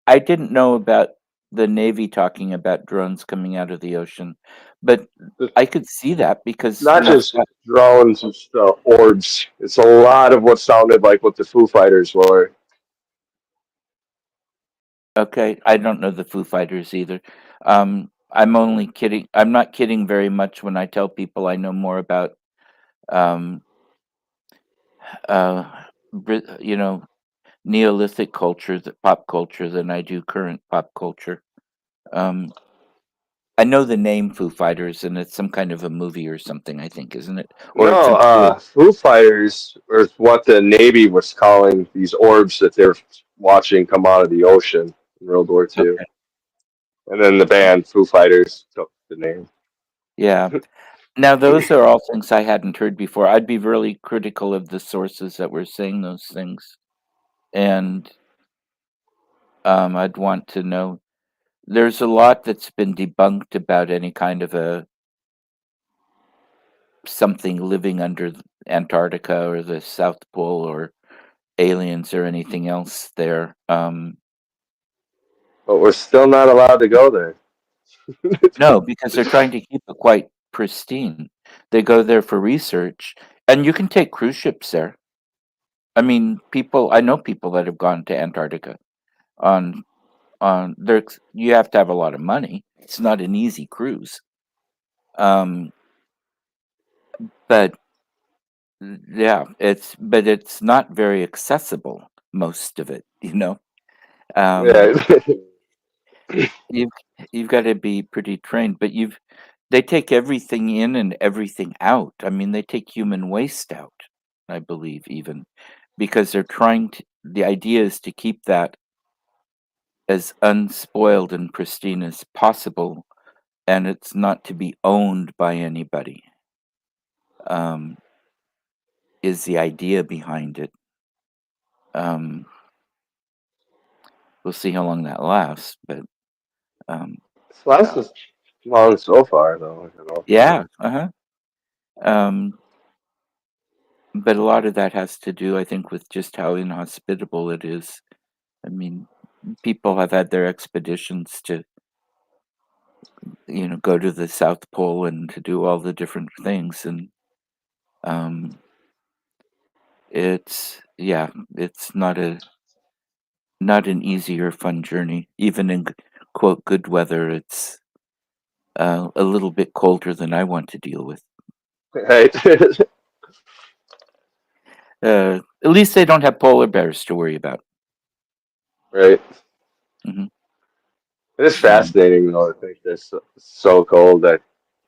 Speaker 2: I didn't know about the Navy talking about drones coming out of the ocean, but I could see that because
Speaker 1: Not
Speaker 2: we've
Speaker 1: just
Speaker 2: got,
Speaker 1: drones, it's orbs. It's a lot of what sounded like what the Foo Fighters were.
Speaker 2: okay, I don't know the Foo Fighters either. I'm only kidding. I'm not kidding very much when I tell people I know more about, um, uh, you know, Neolithic culture, pop culture, than I do current pop culture. Um, I know the name Foo Fighters, and it's some kind of a movie or something, I think, isn't it? Or it's
Speaker 1: No,
Speaker 2: a tour.
Speaker 1: Foo Fighters is what the Navy was calling these orbs that they're watching come out of the ocean in World War II.
Speaker 2: Okay.
Speaker 1: And then the band Foo Fighters took the name.
Speaker 2: Yeah. Now, those are all things I hadn't heard before. I'd be really critical of the sources that were saying those things, and I'd want to know. There's a lot that's been debunked about any kind of a something living under Antarctica or the South Pole or aliens or anything else there.
Speaker 1: But we're still not allowed to go there.
Speaker 2: No, because they're trying to keep it quite pristine. They go there for research, and you can take cruise ships there. I mean, I know people that have gone to Antarctica on there. You have to have a lot of money. It's not an easy cruise. Um, but yeah, it's not very accessible, most of it, you know. Um,
Speaker 1: Yeah.
Speaker 2: you've you've got to be pretty trained, but they take everything in and everything out. I mean, they take human waste out, I believe, even because they're trying to. The idea is to keep that as unspoiled and pristine as possible, and it's not to be owned by anybody. Um, is the idea behind it? Um, we'll see how long that lasts, but um,
Speaker 1: It's lasted long so far, though. You know.
Speaker 2: yeah, uh-huh. Um, but a lot of that has to do, I think, with just how inhospitable it is. I mean, people have had their expeditions to, go to the South Pole and to do all the different things, and um, it's not an easy or fun journey. Even in quote good weather, it's a little bit colder than I want to deal with.
Speaker 1: Right?
Speaker 2: At least they don't have polar bears to worry about.
Speaker 1: right?
Speaker 2: Hmm.
Speaker 1: It is
Speaker 2: Um,
Speaker 1: fascinating though. I think this so cold that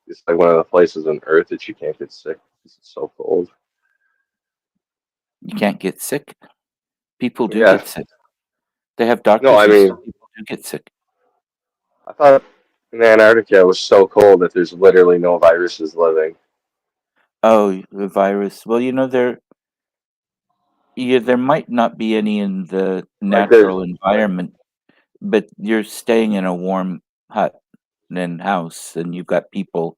Speaker 1: it's like one of the places on Earth that you can't get sick because it's so cold.
Speaker 2: you can't get sick. People do
Speaker 1: Yeah.
Speaker 2: get sick. They have
Speaker 1: No,
Speaker 2: doctors
Speaker 1: I
Speaker 2: who say
Speaker 1: mean,
Speaker 2: people do get sick.
Speaker 1: I thought in Antarctica it was so cold that there's literally no viruses living.
Speaker 2: Oh, the virus. Well, there might not be any in the
Speaker 1: Like there's
Speaker 2: natural
Speaker 1: like
Speaker 2: environment, but you're staying in a warm hut and house, and you've got people.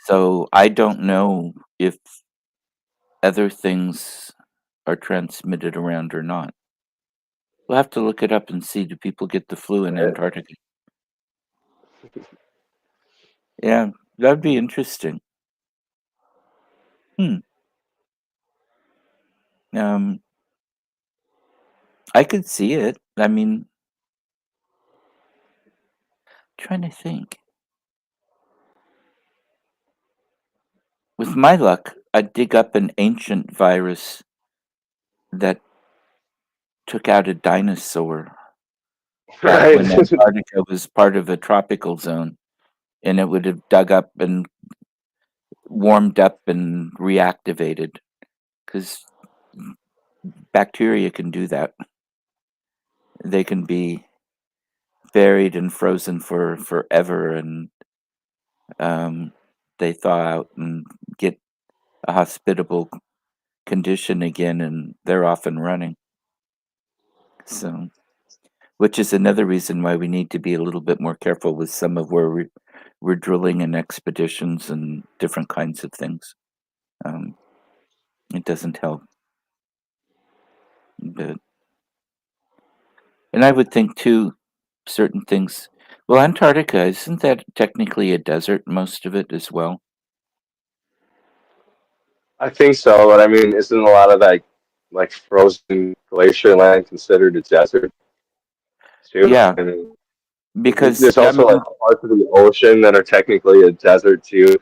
Speaker 2: So I don't know if other things are transmitted around or not. We'll have to look it up and see, do people get the flu in
Speaker 1: right?
Speaker 2: Antarctica? Yeah, that'd be interesting. Hmm. Um, I could see it. I mean, trying to think. With my luck, I'd dig up an ancient virus that took out a dinosaur back
Speaker 1: Right.
Speaker 2: when Antarctica was part of a tropical zone, and it would have dug up and warmed up and reactivated because bacteria can do that. They can be buried and frozen for forever, and um, they thaw out and get a hospitable condition again, and they're off and running. So, which is another reason why we need to be a little bit more careful with some of where we're drilling in expeditions and different kinds of things. Um, it doesn't help, but and I would think too, certain things. Well, Antarctica isn't that technically a desert? Most of it as well.
Speaker 1: I think so, but I mean, isn't a lot of that like frozen glacier land considered a desert too?
Speaker 2: Yeah,
Speaker 1: I mean,
Speaker 2: because
Speaker 1: there's
Speaker 2: I
Speaker 1: also like
Speaker 2: mean,
Speaker 1: parts of the ocean that are technically a desert too.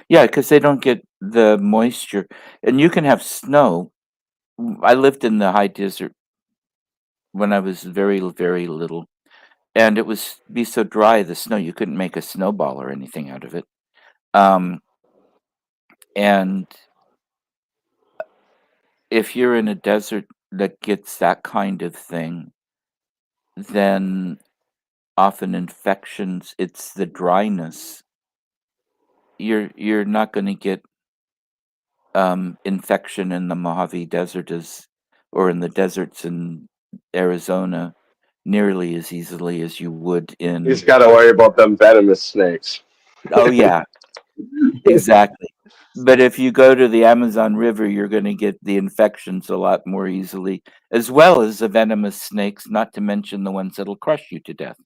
Speaker 2: yeah, because they don't get the moisture, and you can have snow. I lived in the high desert when I was very little, and it was be so dry, the snow, you couldn't make a snowball or anything out of it. Um, and if you're in a desert that gets that kind of thing, then often infections, it's the dryness. You're not going to get infection in the Mojave Desert as or in the deserts in Arizona nearly as easily as you would
Speaker 1: You just
Speaker 2: in.
Speaker 1: got to worry about them venomous snakes.
Speaker 2: Oh yeah, exactly. But if you go to the Amazon River, you're going to get the infections a lot more easily, as well as the venomous snakes, not to mention the ones that'll crush you to death.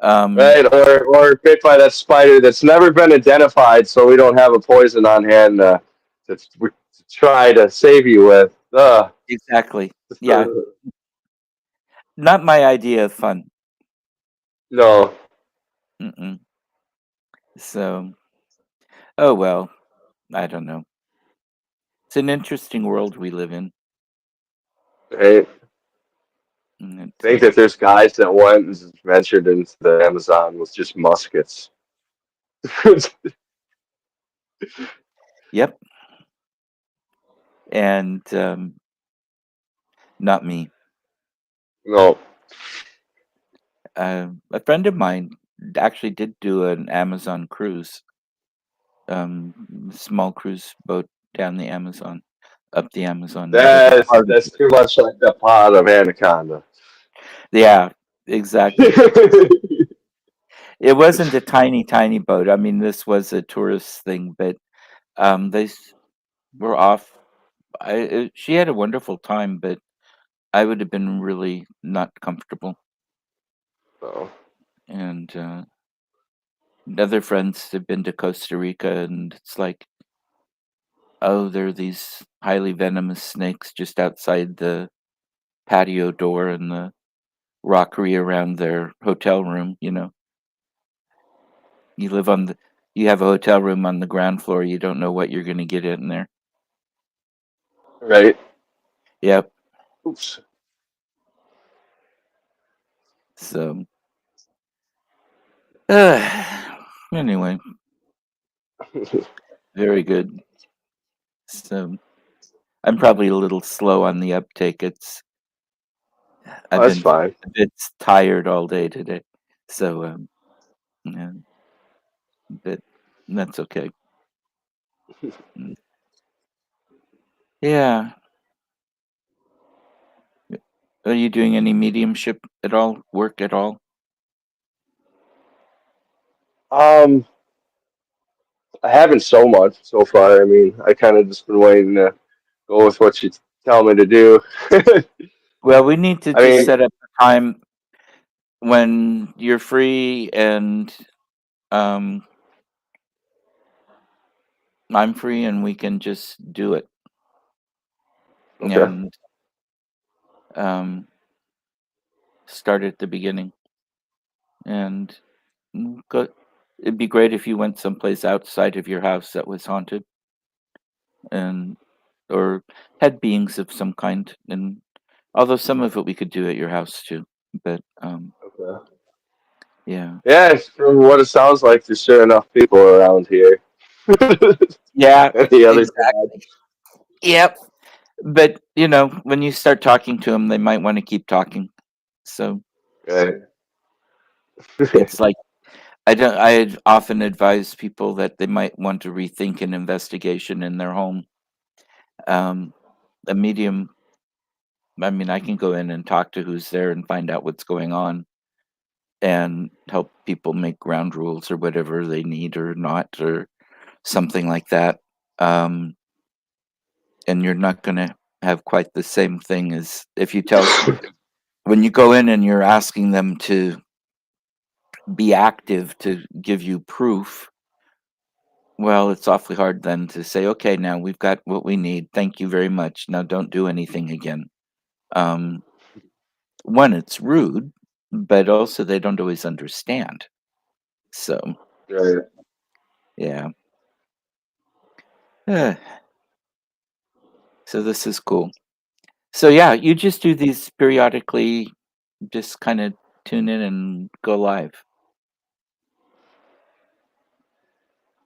Speaker 2: Um,
Speaker 1: Right, or bit by that spider that's never been identified, so we don't have a poison on hand to try to save you with.
Speaker 2: exactly. Yeah, not my idea of fun.
Speaker 1: No,
Speaker 2: Mm-mm. So, oh well, I don't know. It's an interesting world we live in.
Speaker 1: right.
Speaker 2: And
Speaker 1: I think that there's guys that went and just ventured into the Amazon with just muskets.
Speaker 2: yep, and not me.
Speaker 1: No,
Speaker 2: A friend of mine actually did do an Amazon cruise, small cruise boat down the Amazon, up the Amazon River. Part of
Speaker 1: that's
Speaker 2: it.
Speaker 1: too much like the pod of Anaconda.
Speaker 2: Yeah, exactly. It wasn't a tiny boat. I mean, this was a tourist thing, but were off. She had a wonderful time, but I would have been really not comfortable.
Speaker 1: So,
Speaker 2: And other friends have been to Costa Rica, and it's like, oh, there are these highly venomous snakes just outside the patio door and the rockery around their hotel room. You live on the, you have a hotel room on the ground floor. You don't know what you're going to get in there.
Speaker 1: Right.
Speaker 2: Yep.
Speaker 1: Oops.
Speaker 2: So, anyway, very good. So, I'm probably a little slow on the uptake. I've
Speaker 1: That's
Speaker 2: been
Speaker 1: fine.
Speaker 2: a bit tired all day today. So, yeah, but that's okay. Mm. Yeah. Are you doing any mediumship at all? Work at all?
Speaker 1: Um, I haven't so much so far. I mean, I kind of just been waiting to go with what you tell me to do.
Speaker 2: Well, we need to
Speaker 1: I
Speaker 2: just
Speaker 1: mean,
Speaker 2: set up a time when you're free and um, I'm free and we can just do it.
Speaker 1: okay,
Speaker 2: And um, start at the beginning. And go. It'd be great if you went someplace outside of your house that was haunted and or had beings of some kind. And although some of it we could do at your house too, but
Speaker 1: okay.
Speaker 2: yeah,
Speaker 1: Yeah, from what it sounds like, there's sure enough people around here.
Speaker 2: yeah,
Speaker 1: Any other side?
Speaker 2: exactly. Yep. But when you start talking to them, they might want to keep talking. So
Speaker 1: Right.
Speaker 2: it's like I often advise people that they might want to rethink an investigation in their home. Um, a medium, I mean, I can go in and talk to who's there and find out what's going on and help people make ground rules or whatever they need or not or something like that. Um, and you're not going to have quite the same thing as if you tell when you go in and you're asking them to be active to give you proof. Well, it's awfully hard then to say, okay, now we've got what we need. Thank you very much. Now don't do anything again. Um, one, it's rude, but also they don't always understand. So,
Speaker 1: Right.
Speaker 2: yeah. Eh, so this is cool. So, yeah, you just do these periodically, just kind of tune in and go live.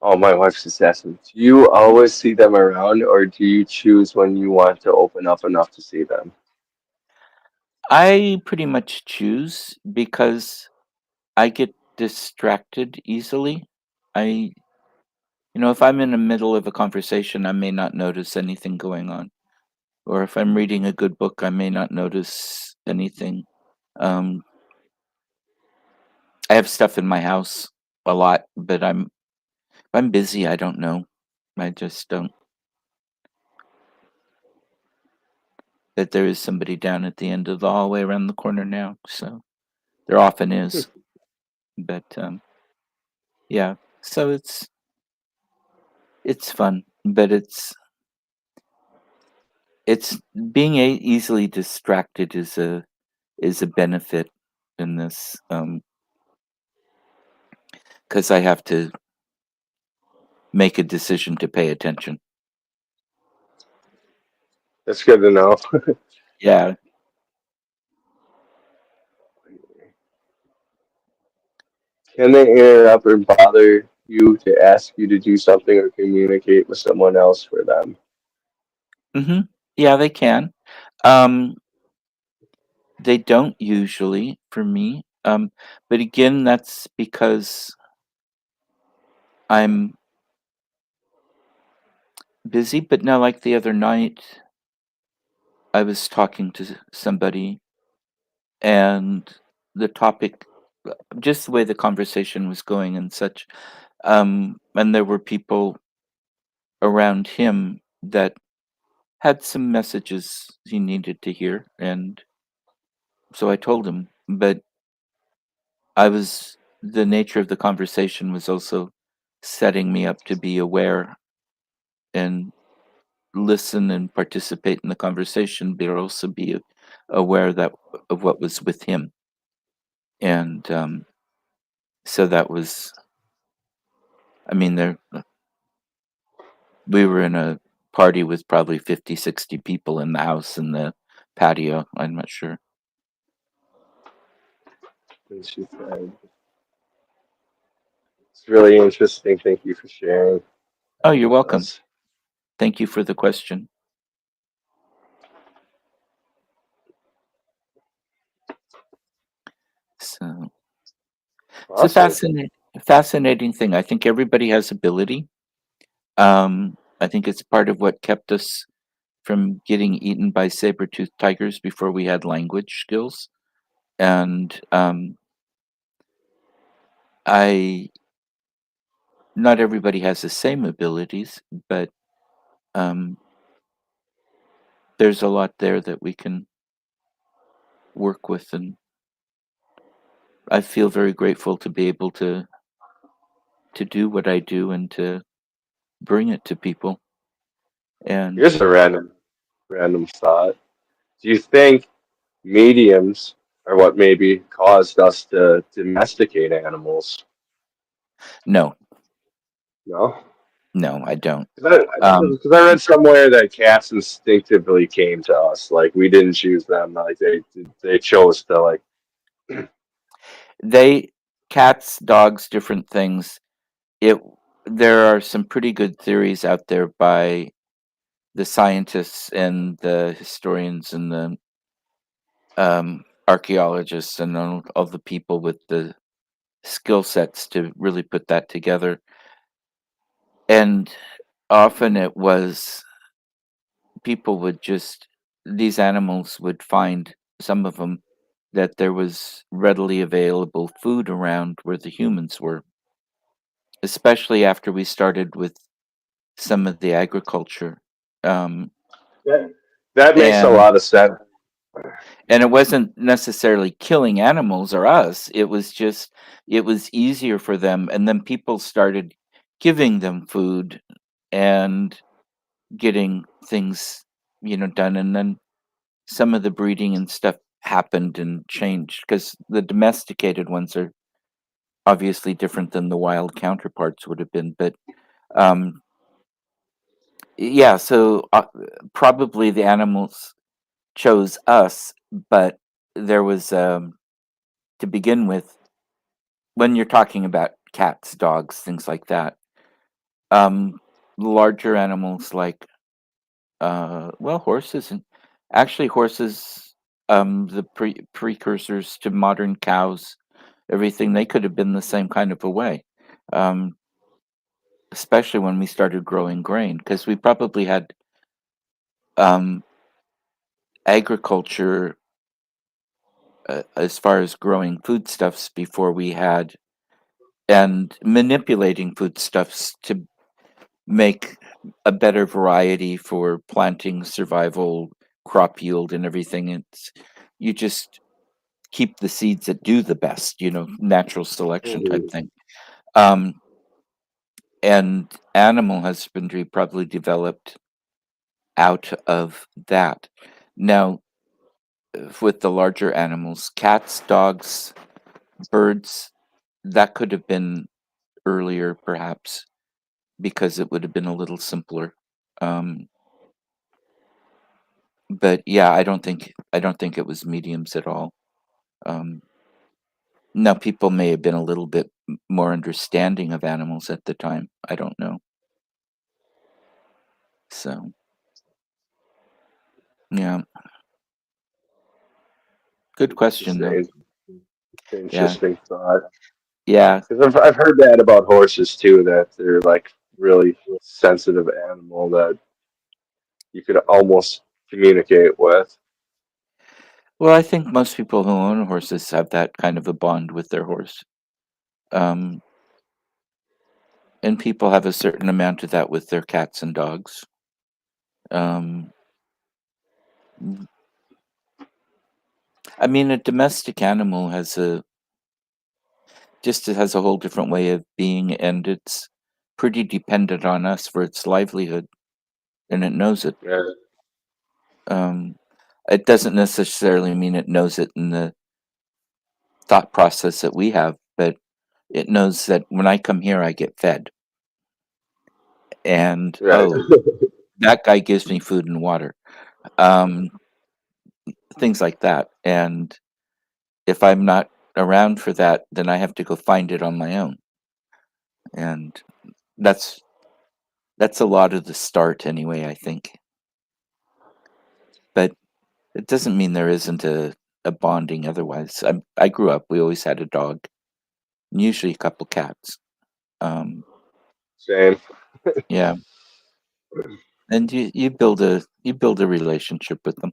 Speaker 1: Oh, my wife's just asking, do you always see them around, or do you choose when you want to open up enough to see them?
Speaker 2: I pretty much choose because I get distracted easily. I if I'm in the middle of a conversation, I may not notice anything going on. Or if I'm reading a good book, I may not notice anything. Um, I have stuff in my house a lot, but if I'm busy, I don't know. I just don't. That there is somebody down at the end of the hallway around the corner now. So there often is. But yeah. So it's fun, but it's being easily distracted is a benefit in this because I have to make a decision to pay attention.
Speaker 1: That's good to know.
Speaker 2: Yeah.
Speaker 1: Can they interrupt or bother you to ask you to do something or communicate with someone else for them?
Speaker 2: Hmm. Yeah, they can. Um, they don't usually for me. But again, that's because I'm busy. But now, like the other night, I was talking to somebody, and the topic, just the way the conversation was going and such, and there were people around him that had some messages he needed to hear, and so I told him. But the nature of the conversation was also setting me up to be aware and listen and participate in the conversation, but also be aware that of what was with him. And so that was, I mean, there we were in a party with probably 50, 60 people in the house in the patio. I'm not sure.
Speaker 1: And she said, it's really interesting. Thank you for sharing
Speaker 2: Oh, you're
Speaker 1: with
Speaker 2: welcome.
Speaker 1: us.
Speaker 2: Thank you for the question. So it's a
Speaker 1: Awesome.
Speaker 2: fascinating thing. I think everybody has ability. I think it's part of what kept us from getting eaten by saber-toothed tigers before we had language skills. And I not everybody has the same abilities, but um, there's a lot there that we can work with, and I feel very grateful to be able to do what I do and to bring it to people. And
Speaker 1: Here's a random thought. Do you think mediums are what maybe caused us to domesticate animals?
Speaker 2: no,
Speaker 1: No?
Speaker 2: no, I don't.
Speaker 1: Because
Speaker 2: Um,
Speaker 1: I read somewhere that cats instinctively came to us, like we didn't choose them, like they chose to like.
Speaker 2: they cats, dogs, different things. It there are some pretty good theories out there by the scientists and the historians and the archaeologists and all the people with the skill sets to really put that together. And often it was people would just these animals would find some of them that there was readily available food around where the humans were, especially after we started with some of the agriculture. Um,
Speaker 1: That, that makes a
Speaker 2: and
Speaker 1: lot of sense.
Speaker 2: and it wasn't necessarily killing animals or us, it was just it was easier for them, and then people started giving them food and getting things, done, and then some of the breeding and stuff happened and changed because the domesticated ones are obviously different than the wild counterparts would have been. But um yeah, so probably the animals chose us, but there was to begin with, when you're talking about cats, dogs, things like that, um larger animals like well, horses, and actually horses, the precursors to modern cows, everything, they could have been the same kind of a way. Um, especially when we started growing grain, because we probably had um, agriculture as far as growing foodstuffs before we had, and manipulating foodstuffs to make a better variety for planting, survival, crop yield, and everything. It's you just keep the seeds that do the best, natural selection type
Speaker 1: Mhm.
Speaker 2: thing. Um, and animal husbandry probably developed out of that. Now, with the larger animals, cats, dogs, birds, that could have been earlier, perhaps, because it would have been a little simpler. Um, but yeah, I don't think it was mediums at all. Um, now, people may have been a little bit more understanding of animals at the time. I don't know. So yeah, good
Speaker 1: Just
Speaker 2: question though.
Speaker 1: an
Speaker 2: Yeah,
Speaker 1: interesting thought.
Speaker 2: yeah.
Speaker 1: Because I've heard that about horses too, that they're like really sensitive animal that you could almost communicate with.
Speaker 2: Well, I think most people who own horses have that kind of a bond with their horse. Um, and people have a certain amount of that with their cats and dogs. Um, I mean, a domestic animal has a whole different way of being, and it's pretty dependent on us for its livelihood, and it knows it.
Speaker 1: Yeah,
Speaker 2: Um, it doesn't necessarily mean it knows it in the thought process that we have, but it knows that when I come here, I get fed, and
Speaker 1: right.
Speaker 2: oh, that guy gives me food and water, um, things like that. And if I'm not around for that, then I have to go find it on my own. And that's that's a lot of the start anyway, I think. But it doesn't mean there isn't a bonding otherwise. I grew up, we always had a dog, and usually a couple cats. Um,
Speaker 1: Same.
Speaker 2: yeah, and you build a relationship with them.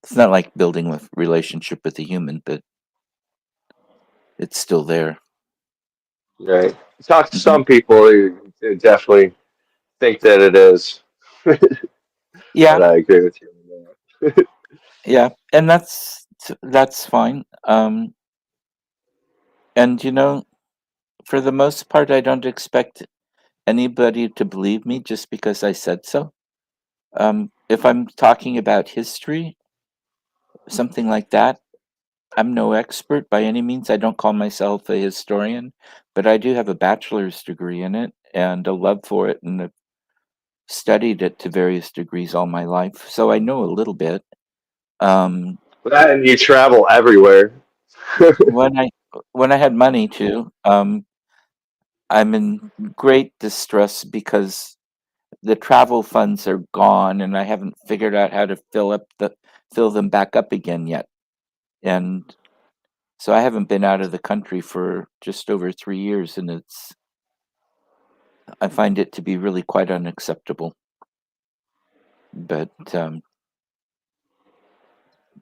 Speaker 2: It's not like building a relationship with a human, but it's still there.
Speaker 1: Right. Talk to
Speaker 2: Hmm.
Speaker 1: some people who definitely think that it is,
Speaker 2: Yeah,
Speaker 1: but I agree with you on that.
Speaker 2: yeah, and that's fine. And for the most part, I don't expect anybody to believe me just because I said so. If I'm talking about history, something like that, I'm no expert by any means. I don't call myself a historian, but I do have a bachelor's degree in it and a love for it, and I've studied it to various degrees all my life. So I know a little bit. Um,
Speaker 1: That and you travel everywhere.
Speaker 2: when I had money too, I'm in great distress because the travel funds are gone, and I haven't figured out how to fill them back up again yet. And so I haven't been out of the country for just over 3 years, and I find it to be really quite unacceptable. But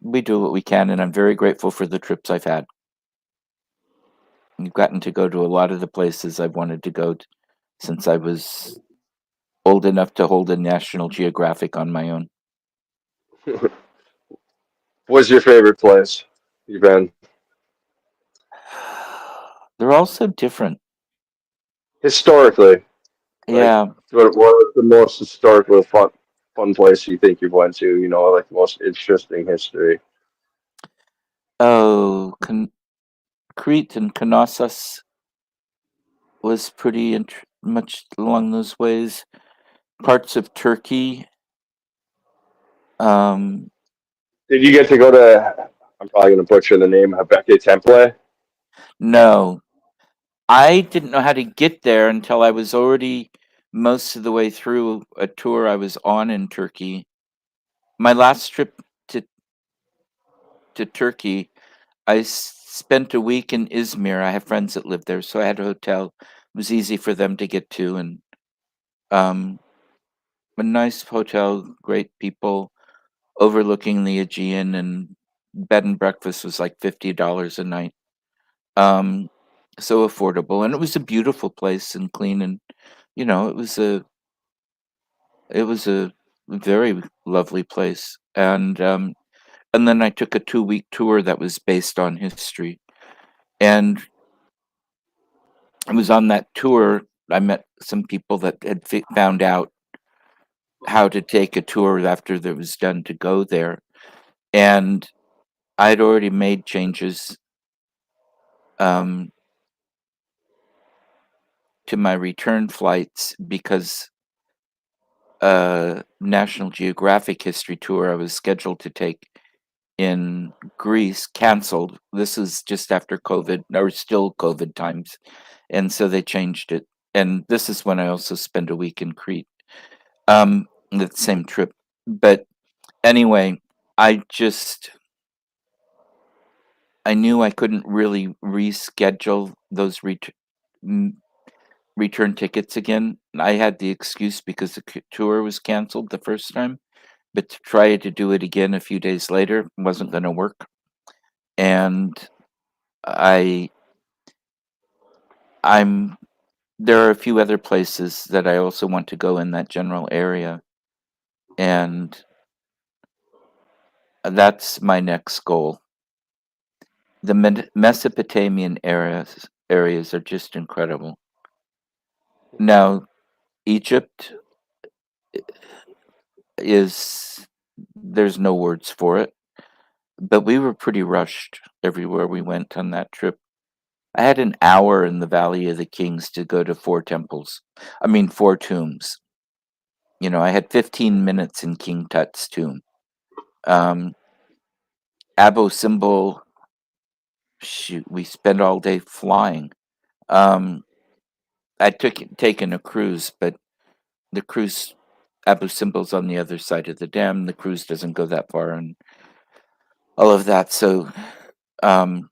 Speaker 2: we do what we can, and I'm very grateful for the trips I've had. I've gotten to go to a lot of the places I've wanted to go since I was old enough to hold a National Geographic on my own.
Speaker 1: What's your favorite place you've been?
Speaker 2: They're all so different.
Speaker 1: Historically, like
Speaker 2: Yeah.
Speaker 1: what was the most historically fun place you think you've went to? You know, like the most interesting history.
Speaker 2: Oh, Crete and Knossos was pretty much along those ways. Parts of Turkey. Um,
Speaker 1: Did you get to go to? I'm probably gonna butcher the name. Becker Temple.
Speaker 2: no, I didn't know how to get there until I was already most of the way through a tour I was on in Turkey. My last trip to to Turkey, spent a week in Izmir. I have friends that live there, so I had a hotel. It was easy for them to get to, and um, a nice hotel, great people, overlooking the Aegean, and bed and breakfast was like $50 a night. Um, so affordable, and it was a beautiful place and clean, and it was a very lovely place. And then I took a 2-week tour that was based on history, and I was on that tour. I met some people that had found out how to take a tour after that was done to go there, and I'd already made changes um, to my return flights because a National Geographic history tour I was scheduled to take in Greece canceled. This is just after COVID, or still COVID times, and so they changed it. And this is when I also spent a week in Crete, that same trip. But anyway, I just I knew I couldn't really reschedule those return tickets again. I had the excuse because the tour was canceled the first time, but to try to do it again a few days later wasn't going to work. And I I'm there are a few other places that I also want to go in that general area, and that's my next goal. The Mesopotamian areas are just incredible. Now, Egypt is there's no words for it, but we were pretty rushed everywhere we went on that trip. I had an hour in the Valley of the Kings to go to four temples. I mean, four tombs. I had 15 minutes in King Tut's tomb. Um, Abu Simbel, shoot, we spent all day flying. Um, I took taken a cruise, but the cruise Abu Simbel's on the other side of the dam. The cruise doesn't go that far, and all of that. So, um,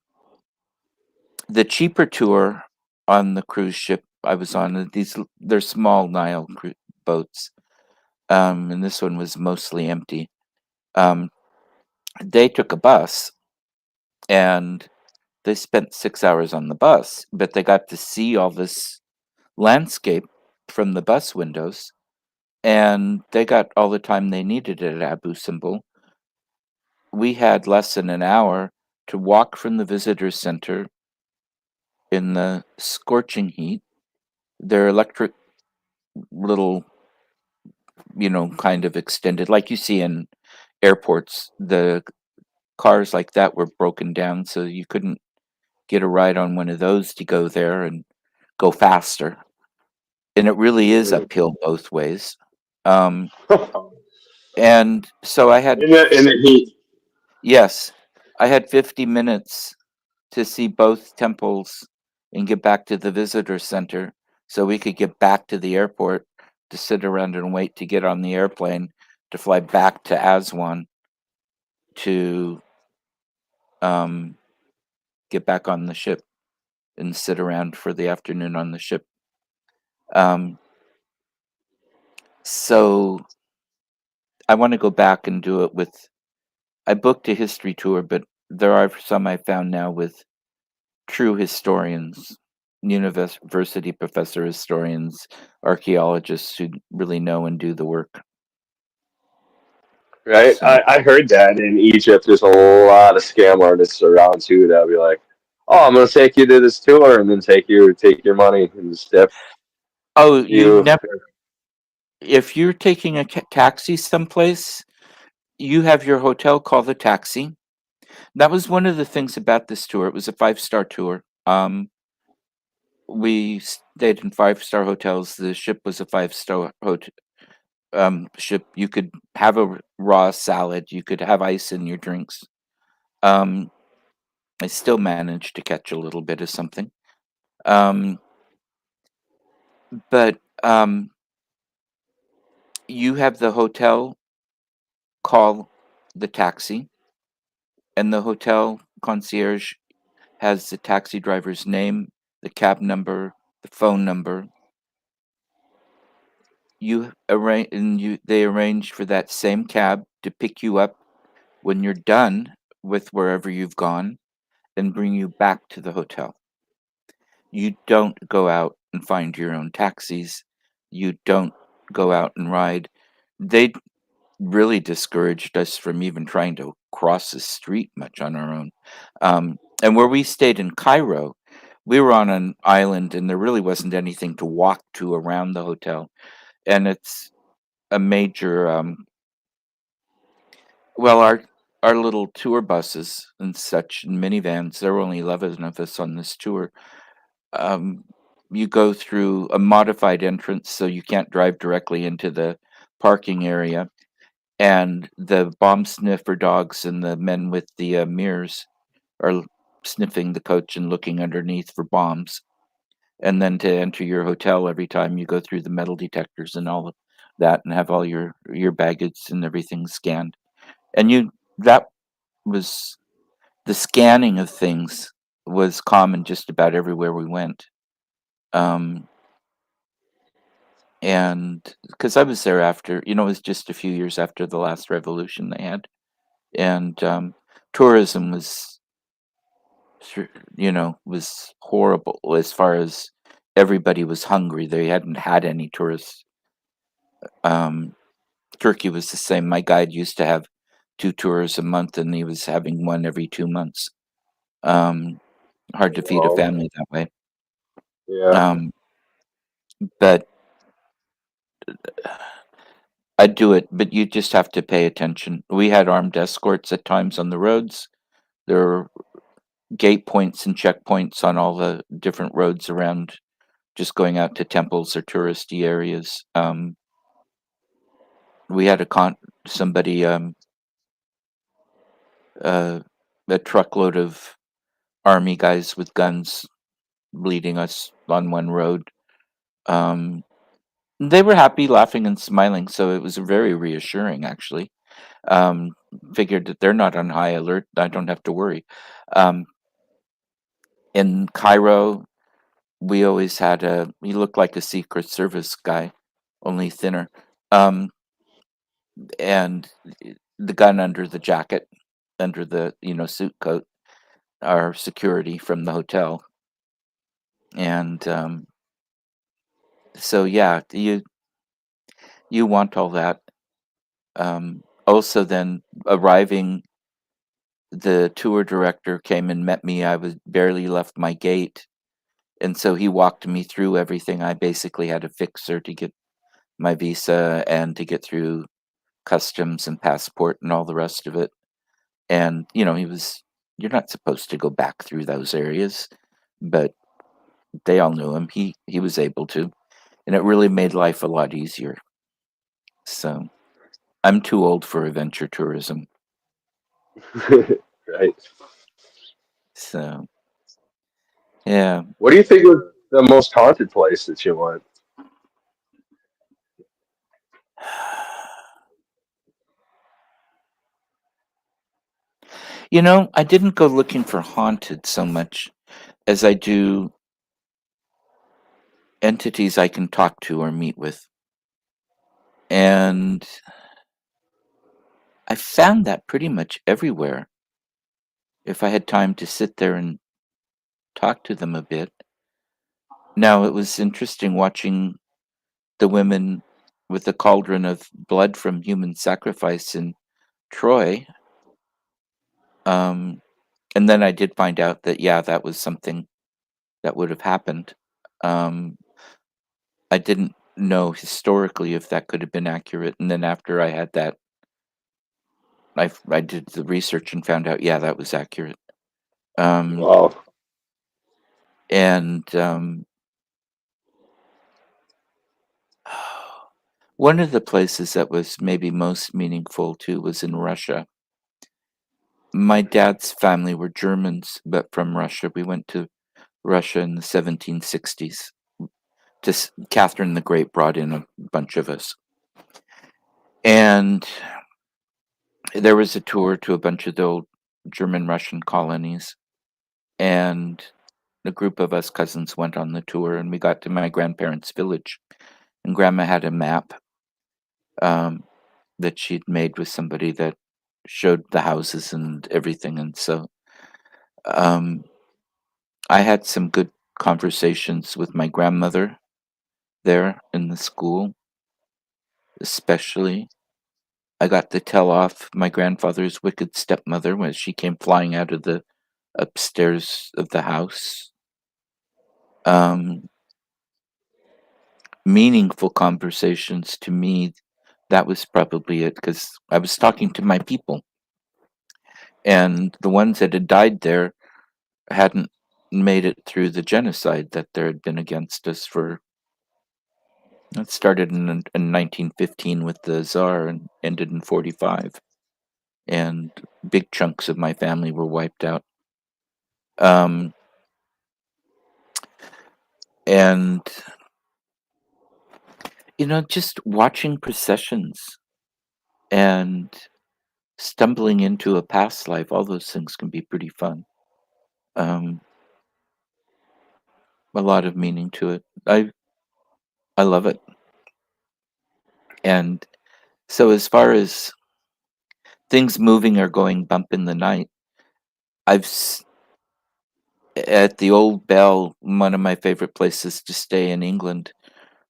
Speaker 2: the cheaper tour on the cruise ship I was on, they're small Nile boats, and this one was mostly empty. Um, they took a bus, and they spent 6 hours on the bus, but they got to see all this landscape from the bus windows, and they got all the time they needed at Abu Simbel. We had less than an hour to walk from the visitor center in the scorching heat. Their electric little, kind of extended, like you see in airports. The cars like that were broken down, so you couldn't get a ride on one of those to go there and go faster. And it really is
Speaker 1: Mm.
Speaker 2: uphill both ways. Um, and so
Speaker 1: In the heat.
Speaker 2: yes, I had 50 minutes to see both temples and get back to the visitor center so we could get back to the airport to sit around and wait to get on the airplane to fly back to Aswan to um, get back on the ship and sit around for the afternoon on the ship. Um, so I want to go back and do it with. I booked a history tour, but there are some I found now with true historians, university professor historians, archaeologists who really know and do the work.
Speaker 1: Right?
Speaker 2: So,
Speaker 1: I heard that in Egypt, there's a lot of scam artists around too that'll be like, "Oh, I'm gonna take you to this tour," and then take your money and just dip
Speaker 2: oh, you
Speaker 1: you.
Speaker 2: never. If you're taking a taxi someplace, you have your hotel call the taxi. That was one of the things about this tour. It was a 5-star tour. We stayed in 5-star hotels. The ship was a 5-star hotel. Ship. You could have a raw salad. You could have ice in your drinks. Um, I still managed to catch a little bit of something. Um, but you have the hotel call the taxi, and the hotel concierge has the taxi driver's name, the cab number, the phone number. You arrange, and they arrange for that same cab to pick you up when you're done with wherever you've gone and bring you back to the hotel. You don't go out and find your own taxis. You don't go out and ride. They really discouraged us from even trying to cross the street much on our own. And where we stayed in Cairo, we were on an island and there really wasn't anything to walk to around the hotel. And it's a major, well, our little tour buses and such and minivans, there were only 11 of us on this tour. Um, you go through a modified entrance so you can't drive directly into the parking area, and the bomb sniffer dogs and the men with the mirrors are sniffing the coach and looking underneath for bombs. And then to enter your hotel, every time you go through the metal detectors and all of that, and have all your baggage and everything scanned. And that was the scanning of things was common just about everywhere we went. Um, and because I was there after, it was just a few years after the last revolution they had, and tourism thr- was horrible as far as everybody was hungry. They hadn't had any tourists. Um, Turkey was the same. My guide used to have 2 tours a month, and he was having one every 2 months. Um, Hard to feed a
Speaker 1: Well,
Speaker 2: family that way.
Speaker 1: yeah.
Speaker 2: Um, but I'd do it, but you just have to pay attention. We had armed escorts at times on the roads. There were gate points and checkpoints on all the different roads around, just going out to temples or touristy areas. we had somebody uh, a truckload of army guys with guns leading us on one road. Um, they were happy, laughing, and smiling, so it was very reassuring, actually. Um, Figured that they're not on high alert. I don't have to worry. Um, in Cairo, we always had he looked like a Secret Service guy, only thinner. Um, and the gun under the jacket, under the, suit coat, our security from the hotel. And so, yeah, you want all that. Also, then arriving, the tour director came and met me. I was barely left my gate, and so he walked me through everything. I basically had a fixer to get my visa and to get through customs and passport and all the rest of it. And you're not supposed to go back through those areas, but they all knew him. He was able to, and it really made life a lot easier. So I'm too old for adventure tourism.
Speaker 1: Right.
Speaker 2: So yeah.
Speaker 1: What do you think was the most haunted place that you went?
Speaker 2: I didn't go looking for haunted so much as I do entities I can talk to or meet with. And I found that pretty much everywhere. If I had time to sit there and talk to them a bit. Now, it was interesting watching the women with the cauldron of blood from human sacrifice in Troy. Um, and then I did find out that, yeah, that was something that would have happened. Um, I didn't know historically if that could have been accurate. And then after I had that, I did the research and found out, yeah, that was accurate. Um,
Speaker 1: Wow.
Speaker 2: and one of the places that was maybe most meaningful too was in Russia. My dad's family were Germans, but from Russia. We went to Russia in the 1760s. Just Catherine the Great brought in a bunch of us. And there was a tour to a bunch of the old German Russian colonies. And a group of us cousins went on the tour, and we got to my grandparents' village. And Grandma had a map um, that she'd made with somebody that showed the houses and everything. And so um, I had some good conversations with my grandmother there in the school, especially. I got to tell off my grandfather's wicked stepmother when she came flying out of the upstairs of the house. Um, Meaningful conversations to me, that was probably it because I was talking to my people, and the ones that had died there hadn't made it through the genocide that there had been against us for. It started in 1915 with the Tsar and ended in 45, and big chunks of my family were wiped out. Um, and just watching processions and stumbling into a past life, all those things can be pretty fun. Um, a lot of meaning to it. I love it. And so, as far as things moving or going bump in the night, I've at the Old Bell, one of my favorite places to stay in England.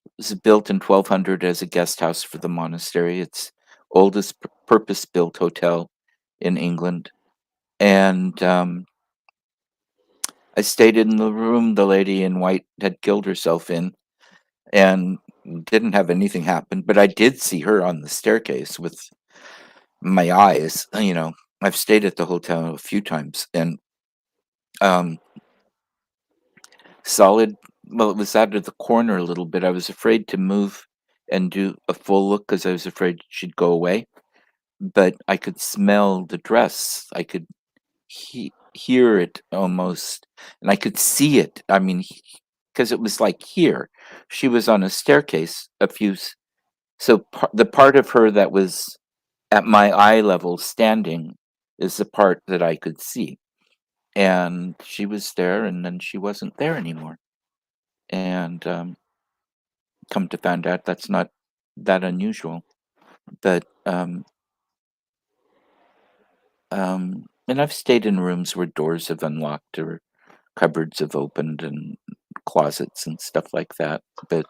Speaker 2: It was built in 1200 as a guest house for the monastery. It's oldest purpose-built hotel in England, and I stayed in the room the lady in white had killed herself in, and didn't have anything happen. But I did see her on the staircase with my eyes. I've stayed at the hotel a few times, and um, solid. Well, it was out of the corner a little bit. I was afraid to move and do a full look because I was afraid she'd go away. But I could smell the dress. I could hear it almost, and I could see it. I mean, because it was like here. She was on a staircase a few. So the part of her that was at my eye level standing is the part that I could see. And she was there, and then she wasn't there anymore. And come to find out, that's not that unusual. But and I've stayed in rooms where doors have unlocked or cupboards have opened and closets and stuff like that. But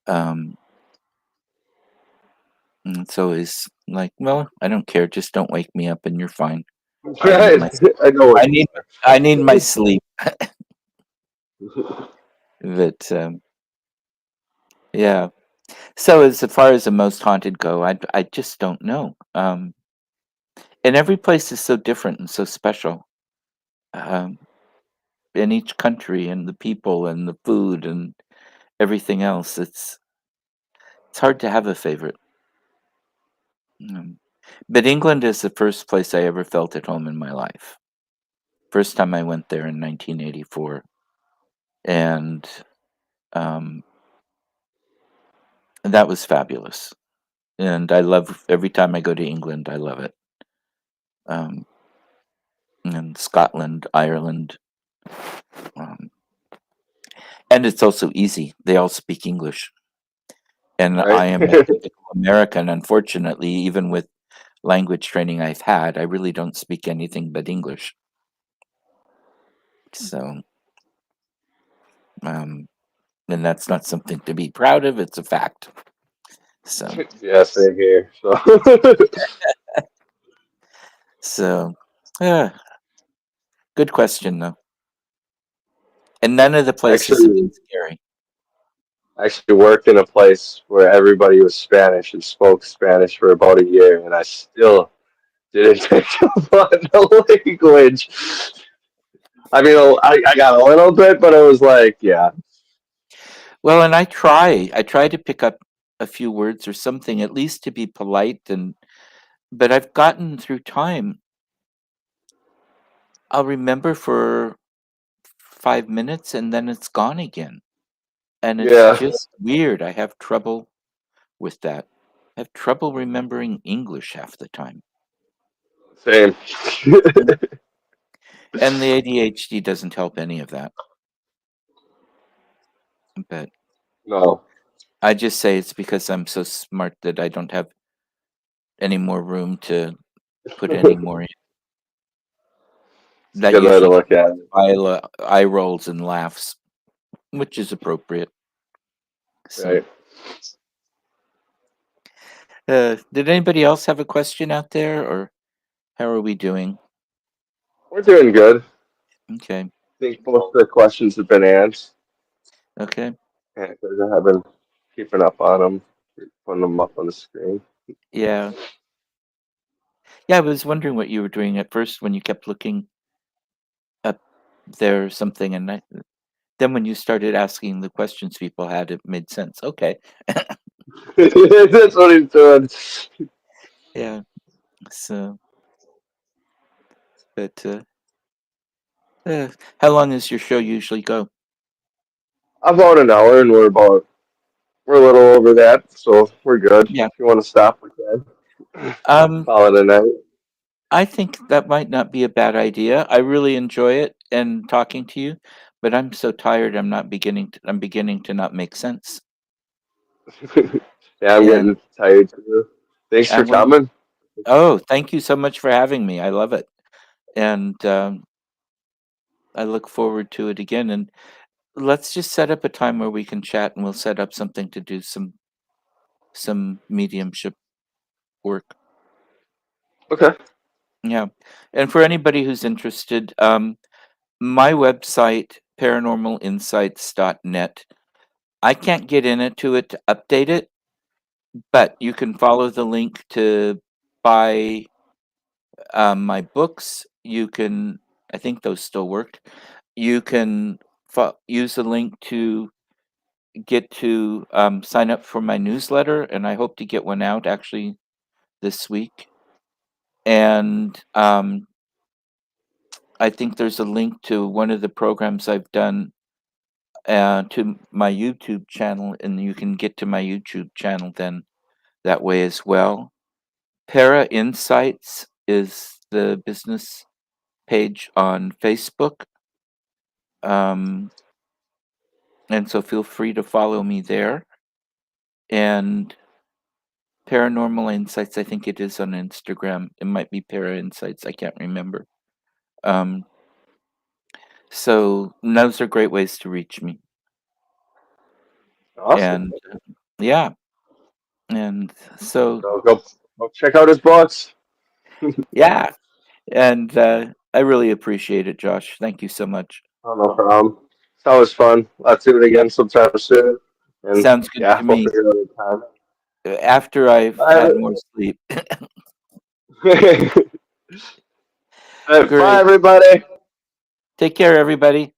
Speaker 2: um, it's always like, well, I don't care. Just don't wake me up, and you're fine. I need
Speaker 1: Right.
Speaker 2: my
Speaker 1: I know what
Speaker 2: I
Speaker 1: you
Speaker 2: need I need my sleep.
Speaker 1: are.
Speaker 2: But yeah. So as far as the most haunted go, I just don't know. And every place is so different and so special. Um, in each country and the people and the food and everything else, it's hard to have a favorite. Um, but England is the first place I ever felt at home in my life. First time I went there in 1984, and um, that was fabulous. And I love every time I go to England. I love it. Um, and Scotland, Ireland, um, and it's also easy. They all speak English, and
Speaker 1: Right.
Speaker 2: I am a typical American. Unfortunately, even with language training I've had, I really don't speak anything but English. So, um, and that's not something to be proud of. It's a fact. So,
Speaker 1: Yeah, same here. So
Speaker 2: so, yeah, good question though. And none of the places have been
Speaker 1: actually,
Speaker 2: scary.
Speaker 1: I actually worked in a place where everybody was Spanish and spoke Spanish for about a year, and I still didn't pick up on the language. I mean, I got a little bit, but it was like, yeah,
Speaker 2: Well, and I try to pick up a few words or something, at least to be polite. And but I've gotten through time. I'll remember for 5 minutes, and then it's gone again, and it's
Speaker 1: yeah,
Speaker 2: just weird. I have trouble with that. I have trouble remembering English half the time.
Speaker 1: same.
Speaker 2: Mm. And the ADHD doesn't help any of that. But
Speaker 1: No,
Speaker 2: I just say it's because I'm so smart that I don't have any more room to put any more in.
Speaker 1: it's a
Speaker 2: That
Speaker 1: good way to
Speaker 2: usually
Speaker 1: look at it.
Speaker 2: eye rolls and laughs, which is appropriate. So,
Speaker 1: Right.
Speaker 2: did anybody else have a question out there, or how are we doing?
Speaker 1: We're doing good. I
Speaker 2: Okay,
Speaker 1: think most of the questions have been answered.
Speaker 2: okay,
Speaker 1: And I have been keeping up on them, putting them up on the screen.
Speaker 2: yeah, yeah. I was wondering what you were doing at first when you kept looking up there or something, and then when you started asking the questions people had, it made sense. Okay,
Speaker 1: That's what he's doing.
Speaker 2: yeah. So, but how long does your show usually go?
Speaker 1: About an hour, and we're a little over that, so we're good.
Speaker 2: Yeah.
Speaker 1: If you want to stop, we can.
Speaker 2: Um,
Speaker 1: Call it a night.
Speaker 2: I think that might not be a bad idea. I really enjoy it and talking to you, but I'm so tired. I'm beginning to not make sense.
Speaker 1: Yeah, I'm
Speaker 2: And
Speaker 1: getting tired too. Thanks
Speaker 2: I
Speaker 1: for
Speaker 2: want.
Speaker 1: coming.
Speaker 2: Oh, thank you so much for having me. I love it, and I look forward to it again. And let's just set up a time where we can chat, and we'll set up something to do some mediumship work.
Speaker 1: Okay.
Speaker 2: Yeah, and for anybody who's interested, my website paranormalinsights.net. I can't get into it to update it, but you can follow the link to buy my books. You can, I think those still work. You can use the link to get to sign up for my newsletter, and I hope to get one out actually this week. And I think there's a link to one of the programs I've done to my YouTube channel, and you can get to my YouTube channel then that way as well. Para Insights is the business page on Facebook. And so feel free to follow me there. And Paranormal Insights, I think it is on Instagram. It might be Para Insights, I can't remember. So those are great ways to reach me.
Speaker 1: Awesome.
Speaker 2: And yeah, and so
Speaker 1: So go check out his books.
Speaker 2: yeah, and I really appreciate it, Josh. Thank you so much.
Speaker 1: Oh, no problem. It's always fun. Let's do it again sometime soon. And
Speaker 2: Sounds good
Speaker 1: yeah,
Speaker 2: to
Speaker 1: we'll
Speaker 2: me.
Speaker 1: figure out a time.
Speaker 2: After I've had
Speaker 1: Bye.
Speaker 2: more sleep.
Speaker 1: Bye,
Speaker 2: Great.
Speaker 1: everybody.
Speaker 2: Take care, everybody.